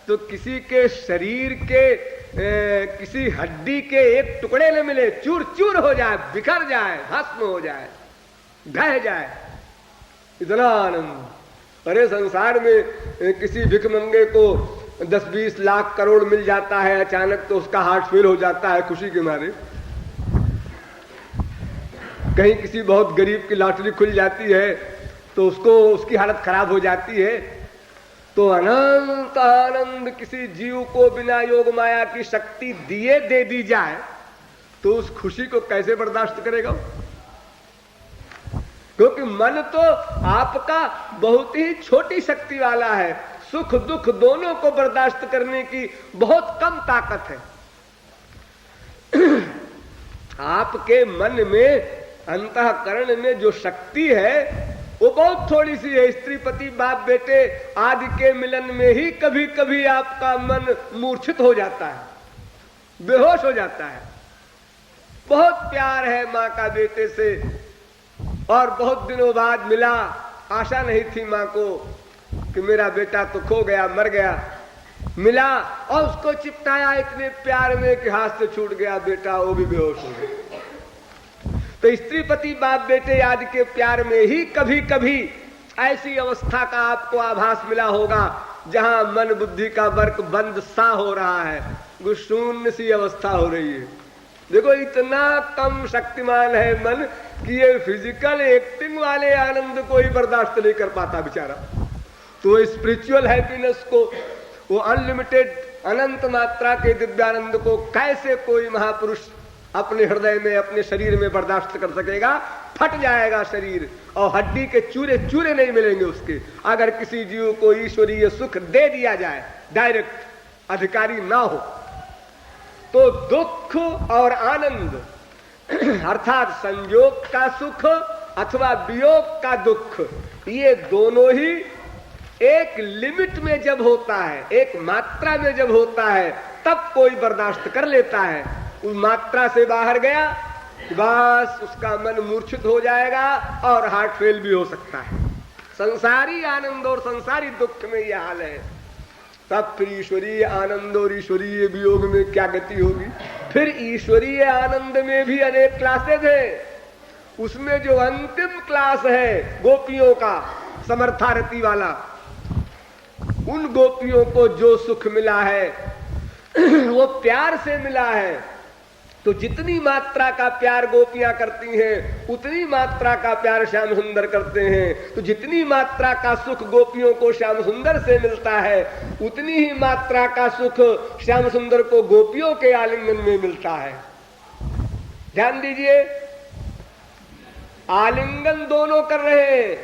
तो किसी के शरीर के किसी हड्डी के एक टुकड़े न मिले, चूर चूर हो जाए, बिखर जाए, भस्म हो जाए, ढह जाए, इतना आनंद। अरे संसार में किसी भिखमंगे को 10-20 लाख करोड़ मिल जाता है अचानक, तो उसका हार्ट फेल हो जाता है खुशी के मारे। कहीं किसी बहुत गरीब की लॉटरी खुल जाती है तो उसकी हालत खराब हो जाती है। तो अनंत आनंद किसी जीव को बिना योग माया की शक्ति दिए दे दी जाए तो उस खुशी को कैसे बर्दाश्त करेगा? क्योंकि मन तो आपका बहुत ही छोटी शक्ति वाला है, सुख दुख दोनों को बर्दाश्त करने की बहुत कम ताकत है। आपके मन में, अंतःकरण में जो शक्ति है वो बहुत थोड़ी सी है। स्त्री पति बाप बेटे आदि के मिलन में ही कभी कभी आपका मन मूर्छित हो जाता है, बेहोश हो जाता है। बहुत प्यार है माँ का बेटे से, और बहुत दिनों बाद मिला, आशा नहीं थी माँ को कि मेरा बेटा तो खो गया, मर गया, मिला और उसको चिपटाया इतने प्यार में कि हाथ से छूट गया बेटा, वो भी बेहोश हो गया। तो स्त्री पति बाप बेटे आदि के प्यार में ही कभी कभी ऐसी अवस्था का आपको आभास मिला होगा जहां मन बुद्धि का वर्क बंद सा हो रहा है, वो शून्य सी अवस्था हो रही है। देखो इतना कम शक्तिमान है मन कि ये फिजिकल एक्टिंग वाले आनंद को ही बर्दाश्त नहीं कर पाता बेचारा। तो स्पिरिचुअल हैप्पीनेस को, वो अनलिमिटेड अनंत मात्रा के दिव्यानंद को कैसे कोई महापुरुष अपने हृदय में, अपने शरीर में बर्दाश्त कर सकेगा? फट जाएगा शरीर और हड्डी के चूरे चूरे नहीं मिलेंगे उसके। अगर किसी जीव को ईश्वरीय सुख दे दिया जाए, डायरेक्ट, अधिकारी ना हो, तो दुख और आनंद अर्थात संयोग का सुख अथवा वियोग का दुख, ये दोनों ही एक लिमिट में जब होता है, एक मात्रा में जब होता है, तब कोई बर्दाश्त कर लेता है। उस मात्रा से बाहर गया बस उसका मन मूर्छित हो जाएगा और हार्ट फेल भी हो सकता है। संसारी आनंद और संसारी दुख में यह हाल है। तब फिर ईश्वरीय आनंद और ईश्वरीय वियोग में क्या गति होगी? फिर ईश्वरीय आनंद में भी अनेक क्लासेज है। उसमें जो अंतिम क्लास है गोपियों का, समर्थारती वाला, उन गोपियों को जो सुख मिला है वो प्यार से मिला है। तो जितनी मात्रा का प्यार गोपियां करती हैं उतनी मात्रा का प्यार श्याम सुंदर करते हैं। तो जितनी मात्रा का सुख गोपियों को श्याम सुंदर से मिलता है उतनी ही मात्रा का सुख श्याम सुंदर को गोपियों के आलिंगन में मिलता है। ध्यान दीजिए, आलिंगन दोनों कर रहे हैं,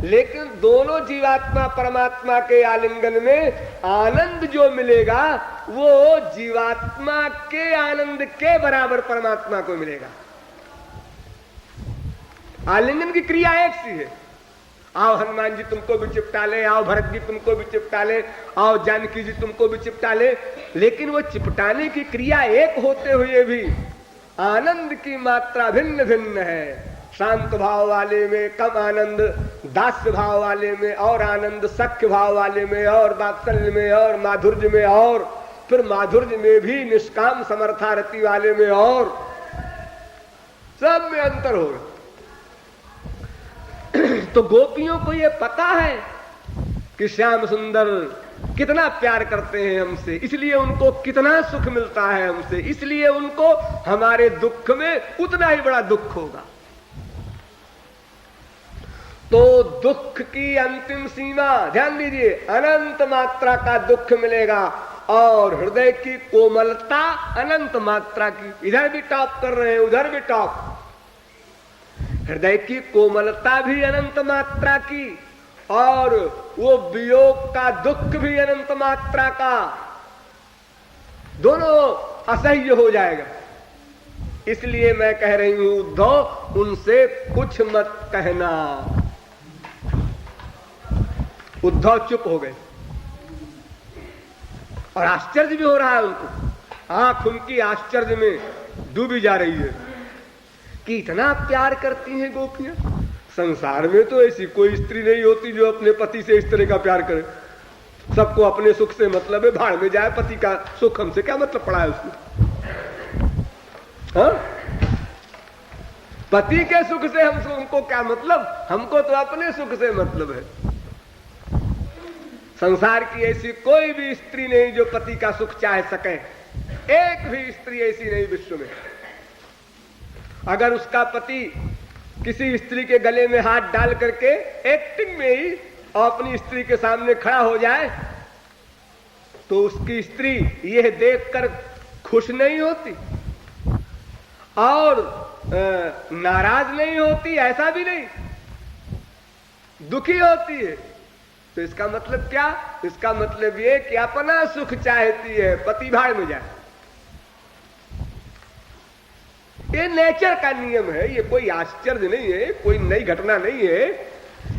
लेकिन दोनों जीवात्मा परमात्मा के आलिंगन में आनंद जो मिलेगा वो जीवात्मा के आनंद के बराबर परमात्मा को मिलेगा। आलिंगन की क्रिया एक सी है। आओ हनुमान जी तुमको भी चिपटा ले, आओ भरत जी तुमको भी चिपटा ले, आओ जानकी जी तुमको भी चिपटा ले, लेकिन वो चिपटाने की क्रिया एक होते हुए भी आनंद की मात्रा भिन्न भिन्न है। शांत भाव वाले में कम आनंद, दास्य भाव वाले में और आनंद, सख्य भाव वाले में और वात्सल्य में और माधुर्य में और फिर माधुर्य में भी निष्काम समर्थारति वाले में और सब में अंतर होगा। तो गोपियों को ये पता है कि श्याम सुंदर कितना प्यार करते हैं हमसे, इसलिए उनको कितना सुख मिलता है हमसे, इसलिए उनको हमारे दुख में उतना ही बड़ा दुख होगा। तो दुख की अंतिम सीमा ध्यान दीजिए, अनंत मात्रा का दुख मिलेगा और हृदय की कोमलता अनंत मात्रा की। इधर भी टॉप कर रहे हैं, उधर भी टॉप। हृदय की कोमलता भी अनंत मात्रा की और वो वियोग का दुख भी अनंत मात्रा का, दोनों असह्य हो जाएगा। इसलिए मैं कह रही हूं उद्धव, उनसे कुछ मत कहना। उद्धव चुप हो गए और आश्चर्य भी हो रहा है उनको। आंख उनकी आश्चर्य में डूबी जा रही है कि इतना प्यार करती हैं गोपियां। संसार में तो ऐसी कोई स्त्री नहीं होती जो अपने पति से इस तरह का प्यार करे। सबको अपने सुख से मतलब है, भाड़ में जाए, पति का सुख हमसे क्या मतलब पड़ा है उसको। हाँ? पति के सुख से हमको क्या मतलब, हमको तो अपने सुख से मतलब है। संसार की ऐसी कोई भी स्त्री नहीं जो पति का सुख चाह सके, एक भी स्त्री ऐसी नहीं विश्व में। अगर उसका पति किसी स्त्री के गले में हाथ डाल करके एक्टिंग में ही अपनी स्त्री के सामने खड़ा हो जाए तो उसकी स्त्री यह देखकर खुश नहीं होती और नाराज नहीं होती, ऐसा भी नहीं, दुखी होती है। तो इसका मतलब क्या? इसका मतलब ये कि अपना सुख चाहती है, पति भाड़ में जाए। ये नेचर का नियम है, ये कोई आश्चर्य नहीं है, कोई नई घटना नहीं है।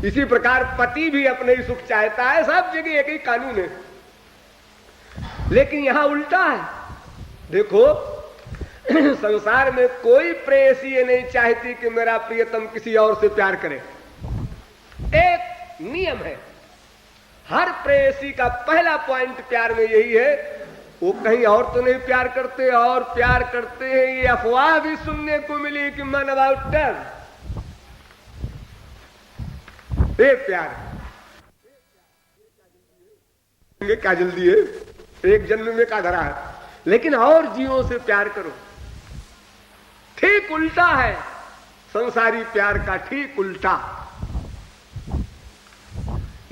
इसी प्रकार पति भी अपने ही सुख चाहता है, सब जगह एक ही कानून है। लेकिन यहां उल्टा है। देखो, संसार में कोई प्रेयसी ये नहीं चाहती कि मेरा प्रियतम किसी और से प्यार करे। एक नियम है, हर प्रेयसी का पहला पॉइंट प्यार में यही है, वो कहीं और तो नहीं प्यार करते, और प्यार करते हैं ये अफवाह भी सुनने को मिली कि मन अबाउट टर्न, ये प्यार क्या जल्दी है, एक जन्म में का धरा है। लेकिन और जीवों से प्यार करो। ठीक उल्टा है संसारी प्यार का, ठीक उल्टा।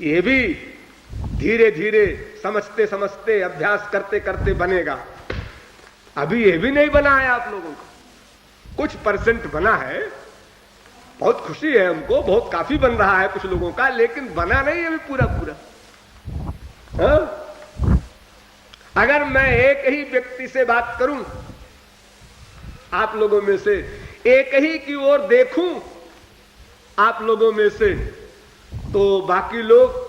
ये भी धीरे धीरे समझते समझते अभ्यास करते करते बनेगा। अभी ये भी नहीं बना है आप लोगों का, कुछ परसेंट बना है, बहुत खुशी है हमको, बहुत काफी बन रहा है कुछ लोगों का, लेकिन बना नहीं अभी पूरा पूरा। हाँ? अगर मैं एक ही व्यक्ति से बात करूं, आप लोगों में से एक ही की ओर देखूं आप लोगों में से, तो बाकी लोग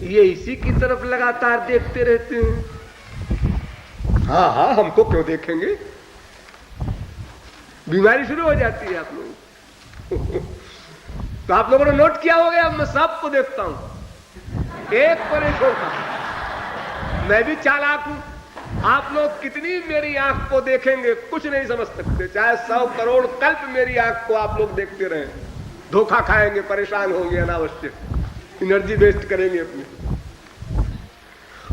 ये इसी की तरफ लगातार देखते रहते हैं। हाँ हाँ, हमको क्यों देखेंगे, बीमारी शुरू हो जाती है आप लोगों तो आप लोगों ने नोट किया होगा, अब मैं सबको देखता हूं, एक पर एक होता। मैं भी चालाक हूं, आप लोग कितनी मेरी आंख को देखेंगे कुछ नहीं समझ सकते, चाहे 100 करोड़ कल्प मेरी आंख को आप लोग देखते रहें, धोखा खाएंगे, परेशान होंगे, अनावश्यक एनर्जी वेस्ट करेंगे अपनी।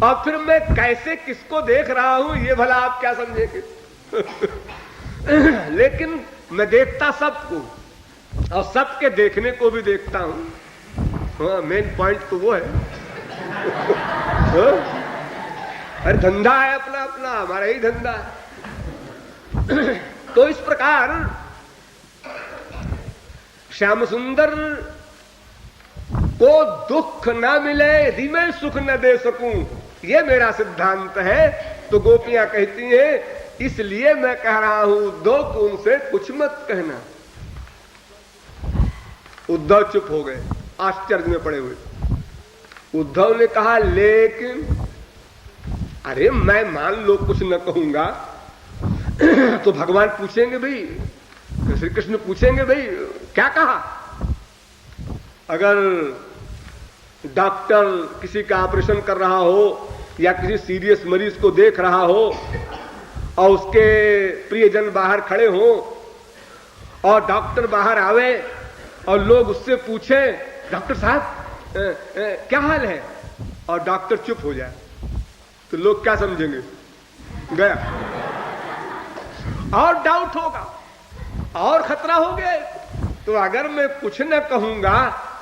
और फिर मैं कैसे किसको देख रहा हूं ये भला आप क्या समझेंगे? लेकिन मैं देखता सबको और सबके देखने को भी देखता हूं। हाँ, मेन पॉइंट तो वो है। अरे धंधा है अपना अपना, हमारा ही धंधा है। तो इस प्रकार श्याम सुंदर को दुख न मिले यदि मैं सुख न दे सकूं, ये मेरा सिद्धांत है। तो गोपियां कहती हैं इसलिए मैं कह रहा हूं उद्धव को उनसे कुछ मत कहना। उद्धव चुप हो गए, आश्चर्य में पड़े हुए। उद्धव ने कहा लेकिन अरे मैं मान लो कुछ न कहूंगा तो भगवान पूछेंगे भाई, श्री कृष्ण पूछेंगे भाई क्या कहा? अगर डॉक्टर किसी का ऑपरेशन कर रहा हो या किसी सीरियस मरीज को देख रहा हो और उसके प्रियजन बाहर खड़े हो और डॉक्टर बाहर आवे और लोग उससे पूछे डॉक्टर साहब क्या हाल है, और डॉक्टर चुप हो जाए तो लोग क्या समझेंगे? गया। और डाउट होगा और खतरा हो गया। तो अगर मैं कुछ न कहूंगा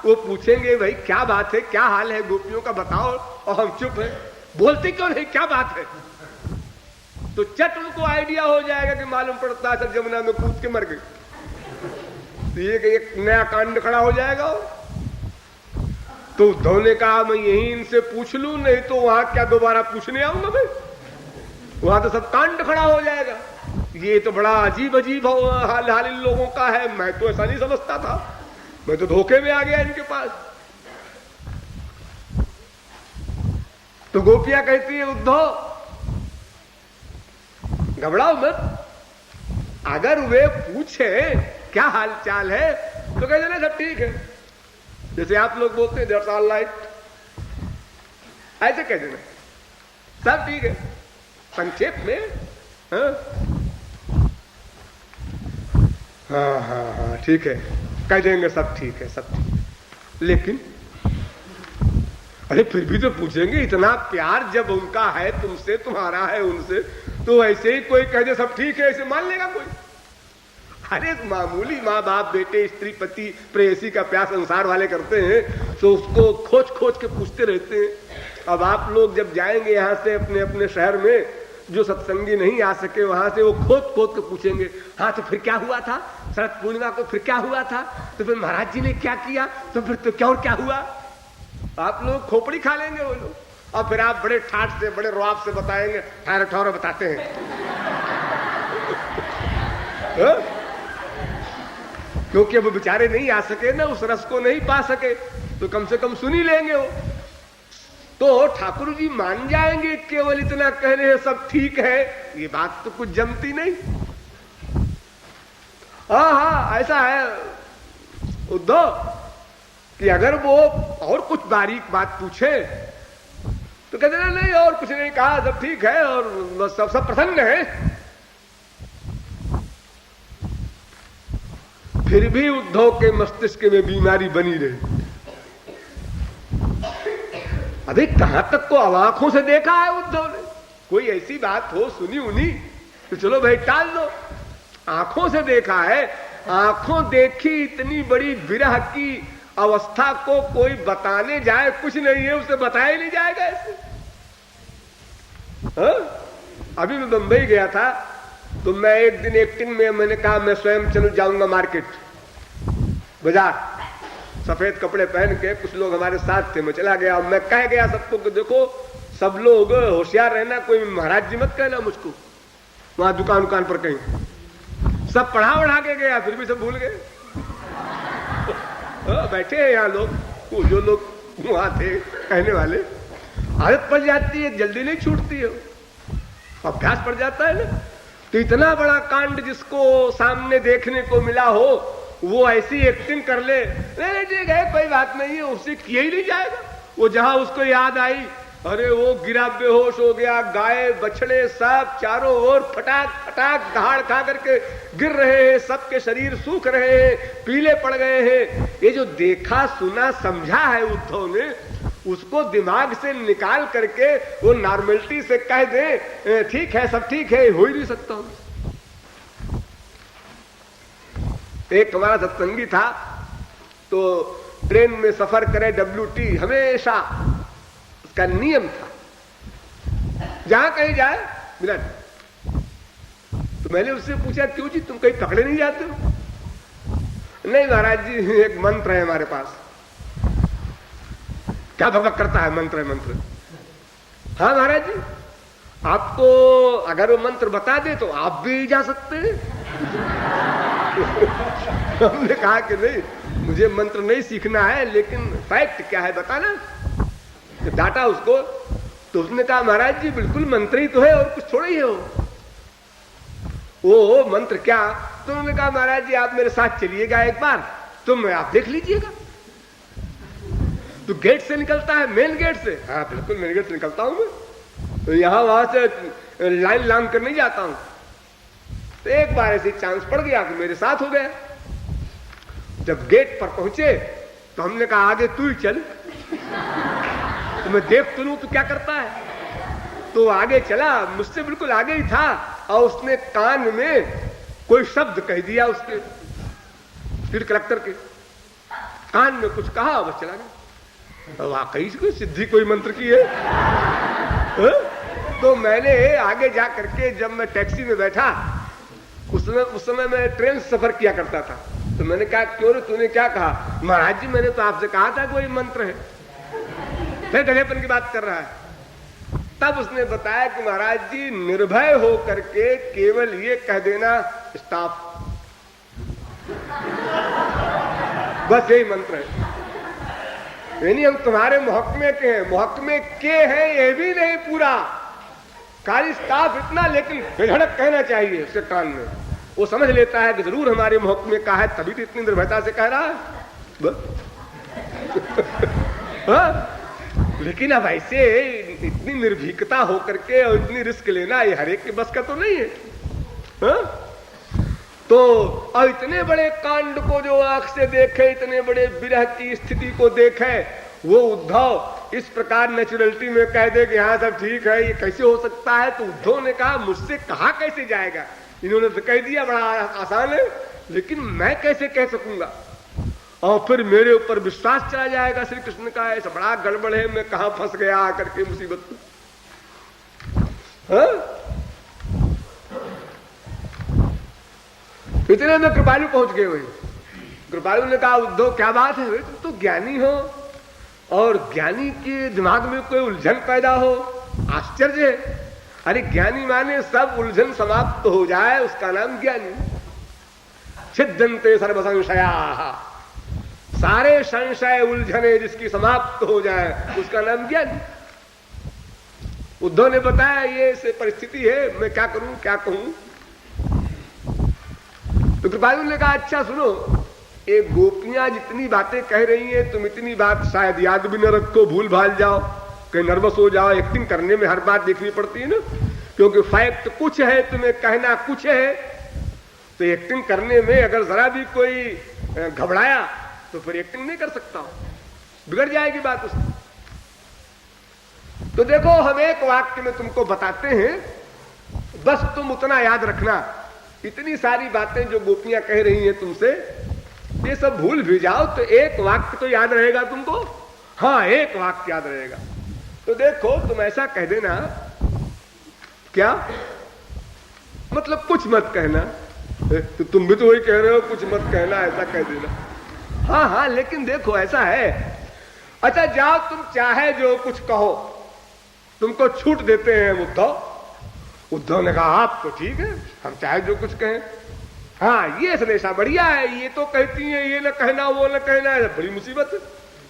वो पूछेंगे भाई क्या बात है, क्या हाल है गोपियों का बताओ, और हम चुप है, बोलते क्यों नहीं, क्या बात है? तो चट उनको आइडिया हो जाएगा कि मालूम पड़ता है सब जमुना में कूद के मर गए। तो ये एक नया कांड खड़ा हो जाएगा। तो उद्धव ने कहा मैं यही इनसे पूछ लूं, नहीं तो वहां क्या दोबारा पूछने आऊंगा मैं? वहां तो सब कांड खड़ा हो जाएगा। ये तो बड़ा अजीब अजीब हाल इन लोगों का है, मैं तो ऐसा नहीं समझता था, मैं तो धोखे में आ गया इनके पास। तो गोपियां कहती है उद्धव घबराओ मत, अगर वे पूछे क्या हाल चाल है तो कह देना सब ठीक है, जैसे आप लोग बोलते हैं दैट्स ऑल राइट, ऐसे कह देना सब ठीक है संक्षेप में। हाँ हाँ हाँ ठीक है, कह देंगे सब ठीक है सब ठीक। लेकिन अरे फिर भी तो पूछेंगे, इतना प्यार जब उनका है तुमसे, तुम्हारा है उनसे, तो ऐसे ही कोई कह दे सब ठीक है ऐसे मान लेगा कोई? अरे मामूली माँ बाप बेटे स्त्री पति प्रेयसी का प्यार संसार वाले करते हैं तो उसको खोज खोज के पूछते रहते हैं। अब आप लोग जब जाएंगे यहाँ से अपने अपने शहर में, जो सत्संगी नहीं आ सके वहां से वो खोज खोज के पूछेंगे हाँ तो फिर क्या हुआ था शरद पूर्णिमा को, फिर क्या हुआ था, तो फिर महाराज जी ने क्या किया, तो फिर तो क्या और क्या हुआ? आप लोग खोपड़ी खा लेंगे वो लोग, और फिर आप बड़े ठाठ से बड़े रुआब से बताएंगे, ठहरो ठहरो बताते हैं। क्योंकि वो बेचारे नहीं आ सके ना, उस रस को नहीं पा सके, तो कम से कम सुन ही लेंगे वो। तो ठाकुर जी मान जाएंगे केवल इतना कह रहे हैं सब ठीक है, ये बात तो कुछ जमती नहीं। हाँ हाँ ऐसा है उद्धव कि अगर वो और कुछ बारीक बात पूछे तो कहते ना नहीं और कुछ नहीं कहा, सब ठीक है और सब प्रसन्न है। फिर भी उद्धव के मस्तिष्क में बीमारी बनी रही। अभी कहां तक को आंखों से देखा है उद्धव ने, कोई ऐसी बात हो सुनी उनी तो चलो भाई टाल दो, आंखों से देखा है, आंखों देखी इतनी बड़ी विरह की अवस्था को कोई बताने जाए कुछ नहीं है, उसे बताया नहीं जाएगा ऐसे। अभी मैं बंबई गया था तो मैं एक दिन एक्टिंग में मैंने कहा मैं स्वयं चल जाऊंगा मार्केट बाजार, सफेद कपड़े पहन के, कुछ लोग हमारे साथ थे, मैं चला गया और मैं कह गया सबको कि देखो सब लोग होशियार रहना, कोई महाराज जी मत कहना मुझको वहां दुकान पर कहीं। सब पढ़ा बढ़ा के गया फिर भी सब भूल गए। बैठे हैं यहाँ लोग, जो लोग वहां थे कहने वाले, आदत पड़ जाती है, जल्दी नहीं छूटती है, अभ्यास पड़ जाता है ना। तो इतना बड़ा कांड जिसको सामने देखने को मिला हो वो ऐसी एक्टिंग कर ले, नहीं ठीक है कोई बात नहीं है, उससे किया ही नहीं जाएगा। वो जहां उसको याद आई, अरे वो गिरा बेहोश हो गया, गाय बछड़े सब चारों ओर फटाक फटाक दहाड़ खा करके गिर रहे हैं, सबके शरीर सूख रहे हैं, पीले पड़ गए हैं। ये जो देखा सुना समझा है उद्धव ने, उसको दिमाग से निकाल करके वो नॉर्मलिटी से कह दे ठीक है, सब ठीक है, हो ही नहीं सकता हूं। एक हमारा सत्संगी था, तो ट्रेन में सफर करे WT हमेशा उसका नियम था, जहां कहीं जाए मिला। तो मैंने उससे पूछा क्यों जी, तुम कहीं पकड़े नहीं जाते हो? नहीं महाराज जी, एक मंत्र है हमारे पास। क्या भगवत करता है? मंत्र है, मंत्र। हाँ महाराज जी, आपको अगर वो मंत्र बता दे तो आप भी जा सकते हैं। हमने कहा कि नहीं, मुझे मंत्र नहीं सीखना है, लेकिन फैक्ट क्या है बताना। तो डांटा उसको, तो उसने कहा महाराज जी बिल्कुल मंत्र ही तो है, और कुछ थोड़ा ही है वो मंत्र क्या? तो उन्होंने कहा महाराज जी आप मेरे साथ चलिएगा एक बार, तुम आप देख लीजिएगा। तो गेट से निकलता है, मेन गेट से? हाँ बिल्कुल मेन गेट से निकलता हूं मैं, तो यहां वहां से लाइन लांग कर नहीं जाता हूं। तो एक बार ऐसे चांस पड़ गया कि मेरे साथ हो गया। जब गेट पर पहुंचे तो हमने कहा आगे तू ही चल, तो मैं देख तो लूं तू क्या करता है। तो आगे चला, मुझसे बिल्कुल आगे ही था, और उसने कान में कोई शब्द कह दिया, उसके स्पीड कलेक्टर के कान में कुछ कहा, बस चला गया। वाकई से कोई सिद्धि कोई मंत्र की है, तो मैंने आगे जा करके, जब मैं टैक्सी में बैठा, उस समय मैं ट्रेन से सफर किया करता था, तो मैंने कहा क्यों रे तूने क्या कहा? महाराज जी मैंने तो आपसे कहा था कोई मंत्र है। फिर गधेपन की बात कर रहा है। तब उसने बताया कि महाराज जी निर्भय हो करके केवल ये कह देना स्टॉप, बस यही मंत्र है। यानी हम तुम्हारे महकमे के हैं, महकमे के हैं ये भी नहीं पूरा, खाली स्टाफ इतना, लेकिन बेधड़क कहना चाहिए उसके कान में। वो समझ लेता है कि जरूर हमारे महकमे का है, तभी तो इतनी निर्भयता से कह रहा है। हाँ? लेकिन अब ऐसे इतनी निर्भीकता होकर के और इतनी रिस्क लेना ये हर एक के बस का तो नहीं है। हाँ? तो और इतने बड़े कांड को जो आंख से देखे, इतने बड़े विरह की स्थिति को देखे, वो उद्धव इस प्रकार नेचुरलिटी में कह दे कि हाँ सब ठीक है, ये कैसे हो सकता है? तो उद्धव ने कहा मुझसे कहा कैसे जाएगा, इन्होंने तो कह दिया बड़ा आसान है, लेकिन मैं कैसे कह सकूंगा, और फिर मेरे ऊपर विश्वास चला जाएगा। श्री कृष्ण का ऐसा बड़ा गड़बड़ है, मैं कहां फंस गया आकर के मुसीबत में। हाँ? इतने में कृपालु पहुंच गए। वही कृपालु ने कहा उद्धव क्या बात है, तुम तो ज्ञानी हो, और ज्ञानी के दिमाग में कोई उलझन पैदा हो, आश्चर्य है। अरे ज्ञानी माने सब उलझन समाप्त हो जाए, उसका नाम ज्ञानी। छिद्यन्ते सर्व संशयाः, सारे संशय उलझने जिसकी समाप्त हो जाए, उसका नाम ज्ञानी। उद्धव ने बताया ये से परिस्थिति है, मैं क्या करूं क्या कहूं। तो कृपालु ने कहा अच्छा सुनो, एक गोपियां जितनी बातें कह रही हैं, तुम इतनी बात शायद याद भी न रखो, भूल भाल जाओ, कहीं नर्वस हो जाओ। एक्टिंग करने में हर बात देखनी पड़ती है ना, क्योंकि फैक्ट कुछ है, तुम्हें कहना कुछ है। तो एक्टिंग करने में अगर जरा भी कोई घबराया तो फिर एक्टिंग नहीं कर सकता, बिगड़ जाएगी बात उसकी। तो देखो हम एक वाक्य में तुमको बताते हैं, बस तुम उतना याद रखना, इतनी सारी बातें जो गोपियां कह रही हैं तुमसे, ये सब भूल भी जाओ तो एक वाक्य तो याद रहेगा तुमको। हाँ एक वाक्य याद रहेगा। तो देखो तुम ऐसा कह देना, क्या मतलब कुछ मत कहना, तो तुम भी तो वही कह रहे हो कुछ मत कहना, ऐसा कह देना। हाँ हाँ लेकिन देखो ऐसा है, अच्छा जाओ तुम चाहे जो कुछ कहो, तुमको छूट देते हैं उद्धव। उद्धव ने कहा आप तो ठीक है, हम चाहे जो कुछ कहें। हाँ ये सनेशा बढ़िया है, ये तो कहती है ये न कहना वो न कहना है, बड़ी मुसीबत है।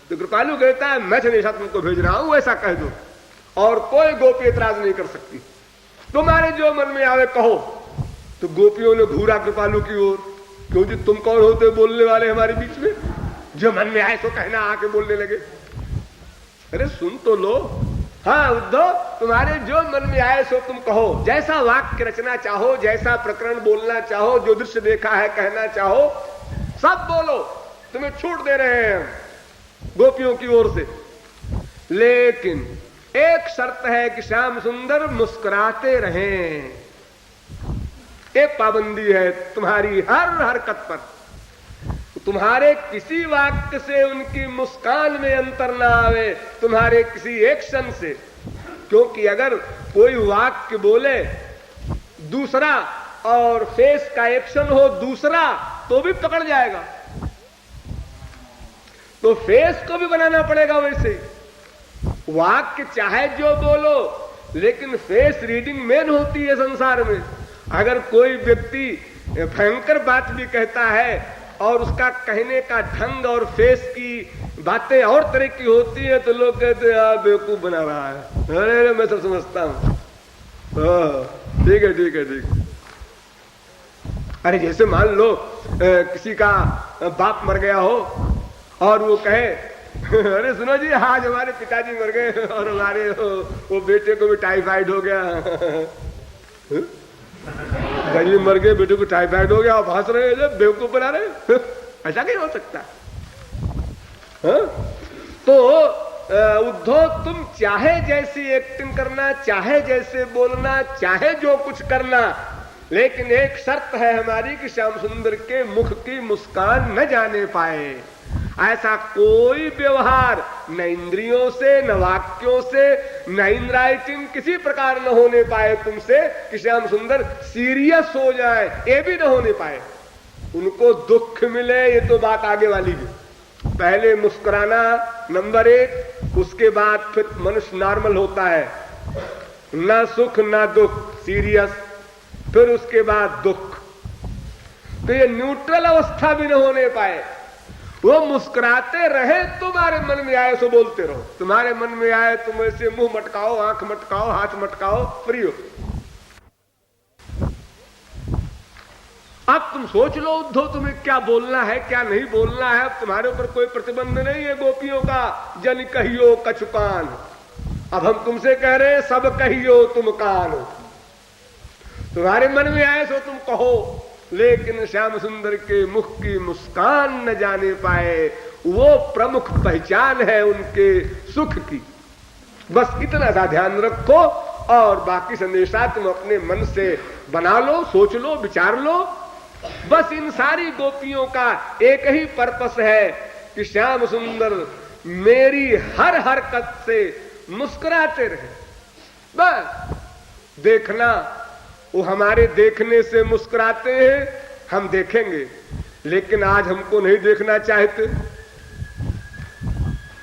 तो कृपालु कहता है मैं सनेशा तुमको भेज रहा हूं, ऐसा कह दो और कोई गोपी एतराज नहीं कर सकती, तुम्हारे जो मन में आवे कहो। तो गोपियों ने घूरा कृपालु की ओर, क्यों जी तुम कौन होते बोलने वाले हमारे बीच में, जो मन में आए तो कहना आके बोलने लगे। अरे सुन तो लो। हाँ उद्धव तुम्हारे जो मन में आए सो तुम कहो, जैसा वाक्य रचना चाहो, जैसा प्रकरण बोलना चाहो, जो दृश्य देखा है कहना चाहो, सब बोलो, तुम्हें छूट दे रहे हैं गोपियों की ओर से। लेकिन एक शर्त है कि श्याम सुंदर मुस्कुराते रहें। एक पाबंदी है तुम्हारी हर हरकत पर, तुम्हारे किसी वाक्य से उनकी मुस्कान में अंतर ना आवे, तुम्हारे किसी एक्शन से। क्योंकि अगर कोई वाक्य बोले दूसरा और फेस का एक्शन हो दूसरा तो भी पकड़ जाएगा, तो फेस को भी बनाना पड़ेगा वैसे ही। वाक्य चाहे जो बोलो, लेकिन फेस रीडिंग मेन होती है संसार में। अगर कोई व्यक्ति भयंकर बात भी कहता है और उसका कहने का ढंग और फेस की बातें और तरह की होती है, तो लोग कहते हैं बेवकूफ बना रहा है। अरे मैं सब समझता हूं, ठीक है ठीक है ठीक है। अरे जैसे मान लो किसी का बाप मर गया हो और वो कहे अरे सुनो जी आज हमारे पिताजी मर गए और हमारे वो बेटे को भी टाइफाइड हो गया। पिताजी मर गए, बेटे को टाइफाइड हो गया और हंस रहे हैं, बेवकूफ बना रहे। ऐसा नहीं हो सकता। तो उद्धव तुम चाहे जैसी एक्टिंग करना, चाहे जैसे बोलना, चाहे जो कुछ करना, लेकिन एक शर्त है हमारी कि श्याम सुंदर के मुख की मुस्कान न जाने पाए। ऐसा कोई व्यवहार न इंद्रियों से, न वाक्यों से, न इन राइटिंग किसी प्रकार न होने पाए तुमसे कि श्याम सुंदर सीरियस हो जाए, ये भी न होने पाए। उनको दुख मिले ये तो बात आगे वाली है। पहले मुस्कुराना नंबर 1, उसके बाद फिर मनुष्य नॉर्मल होता है, ना सुख ना दुख, सीरियस, फिर उसके बाद दुख। तो ये न्यूट्रल अवस्था भी न होने पाए। वो मुस्कुराते रहे, तुम्हारे मन में आए सो बोलते रहो, तुम्हारे मन में आए तुम ऐसे मुंह मटकाओ, आंख मटकाओ, हाथ मटकाओ, फ्री हो। अब तुम सोच लो उद्धव तुम्हें क्या बोलना है क्या नहीं बोलना है। अब तुम्हारे ऊपर कोई प्रतिबंध नहीं है गोपियों का, जन कहियो कछुकान। अब हम तुमसे कह रहे सब कहियो तुम कान। तुम्हारे मन में आए सो तुम कहो, लेकिन श्याम सुंदर के मुख की मुस्कान न जाने पाए, वो प्रमुख पहचान है उनके सुख की। बस इतना सा ध्यान रखो और बाकी संदेशा तुम अपने मन से बना लो, सोच लो, विचार लो। बस इन सारी गोपियों का एक ही पर्पस है कि श्याम सुंदर मेरी हर हरकत से मुस्कुराते रहे। बस देखना, वो हमारे देखने से मुस्कुराते हैं, हम देखेंगे, लेकिन आज हमको नहीं देखना चाहते,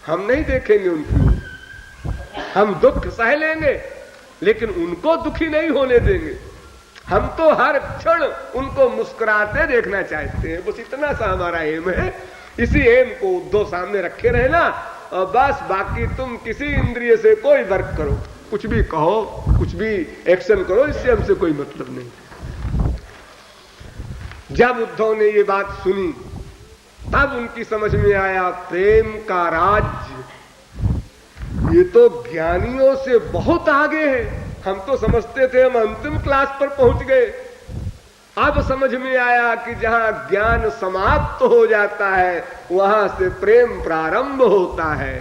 हम नहीं देखेंगे उनकी। हम दुख सह लेंगे, लेकिन उनको दुखी नहीं होने देंगे। हम तो हर क्षण उनको मुस्कुराते देखना चाहते हैं। बस इतना सा हमारा एम है। इसी एम को उद्धव सामने रखे रहना, और बस बाकी तुम किसी इंद्रिय से कोई वर्क करो, कुछ भी कहो, कुछ भी एक्शन करो, इससे हमसे कोई मतलब नहीं। जब उद्धव ने ये बात सुनी तब उनकी समझ में आया प्रेम का राज्य ये तो ज्ञानियों से बहुत आगे है। हम तो समझते थे हम अंतिम क्लास पर पहुंच गए। अब समझ में आया कि जहां ज्ञान समाप्त हो जाता है वहां से प्रेम प्रारंभ होता है।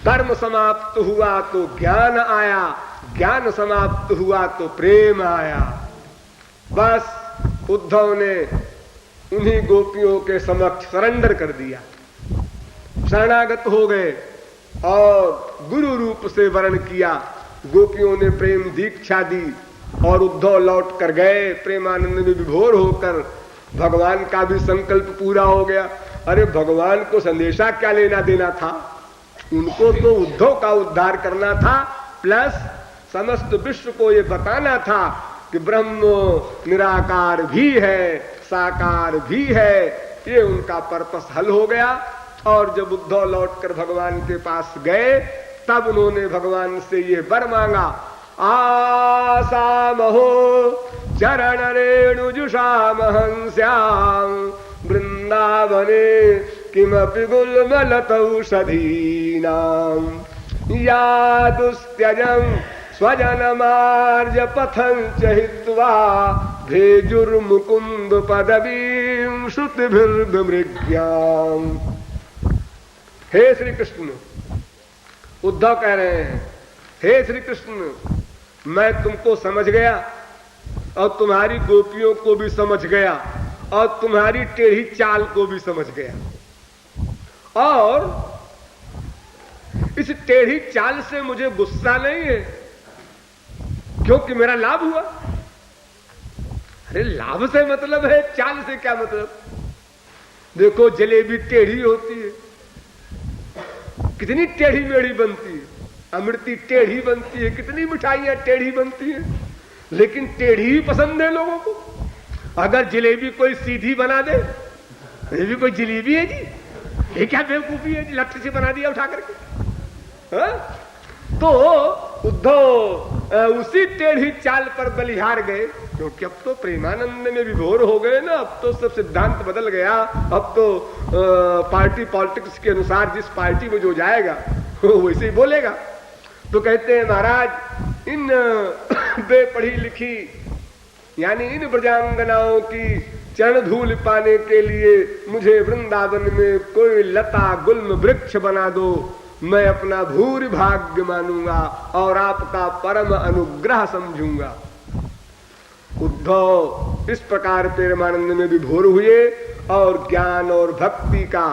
कर्म समाप्त हुआ तो ज्ञान आया, ज्ञान समाप्त हुआ तो प्रेम आया। बस उद्धव ने उन्हीं गोपियों के समक्ष सरेंडर कर दिया, शरणागत हो गए और गुरु रूप से वर्ण किया। गोपियों ने प्रेम दीक्षा दी और उद्धव लौट कर गए प्रेमानंद में विभोर होकर। भगवान का भी संकल्प पूरा हो गया। अरे भगवान को संदेशा क्या लेना देना था, उनको तो उद्धव का उद्धार करना था, प्लस समस्त विश्व को ये बताना था कि ब्रह्म निराकार भी है, साकार भी है। ये उनका पर्पस हल हो गया। और जब उद्धव लौटकर भगवान के पास गए तब उन्होंने भगवान से ये वर मांगा, आसामहो चरण रेणुजुषाम हंस्याम वृंदावने किमपि गुल्मलतौषधीनाम यादुस्त्यजं स्वजनमार्ज पथं च हित्वा भेजुर्मुकुंद पदवीं श्रुतिभिर्गमृग्याम। हे श्री कृष्ण, उद्धव कह रहे हैं, हे श्री कृष्ण, मैं तुमको समझ गया और तुम्हारी गोपियों को भी समझ गया और तुम्हारी टेढ़ी चाल को भी समझ गया। और इस टेढ़ी चाल से मुझे गुस्सा नहीं है, क्योंकि मेरा लाभ हुआ। अरे लाभ से मतलब है, चाल से क्या मतलब? देखो जलेबी टेढ़ी होती है, कितनी टेढ़ी मेढ़ी बनती है, अमृति टेढ़ी बनती है, कितनी मिठाइयां टेढ़ी बनती है, लेकिन टेढ़ी ही पसंद है लोगों को। अगर जलेबी कोई सीधी बना दे, ये भी कोई जलेबी है जी, ये क्या बेवकूफी है जी, लट्ठी से बना दिया उठा करके। हा? तो उद्धव उसी टेढ़ी चाल पर बलिहार गए, क्योंकि अब तो प्रेमानंद में विभोर हो गए ना, अब तो सब सिद्धांत बदल गया। अब तो पार्टी पॉलिटिक्स के अनुसार जिस पार्टी में जो जाएगा वो वैसे ही बोलेगा। तो कहते हैं, महाराज इन बेपढ़ी लिखी यानी इन ब्रजांगनाओं की चरण धूल पाने के लिए मुझे वृंदावन में कोई लता गुल्म वृक्ष बना दो, मैं अपना भूरि भाग्य मानूंगा और आपका परम अनुग्रह समझूंगा। उद्धव इस प्रकार प्रेमानंद में विभोर हुए और ज्ञान और भक्ति का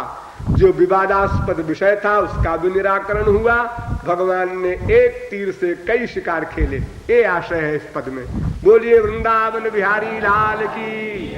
जो विवादास्पद विषय था उसका भी निराकरण हुआ। भगवान ने एक तीर से कई शिकार खेले, ये आशय है इस पद में। बोलिए वृंदावन बिहारी लाल की।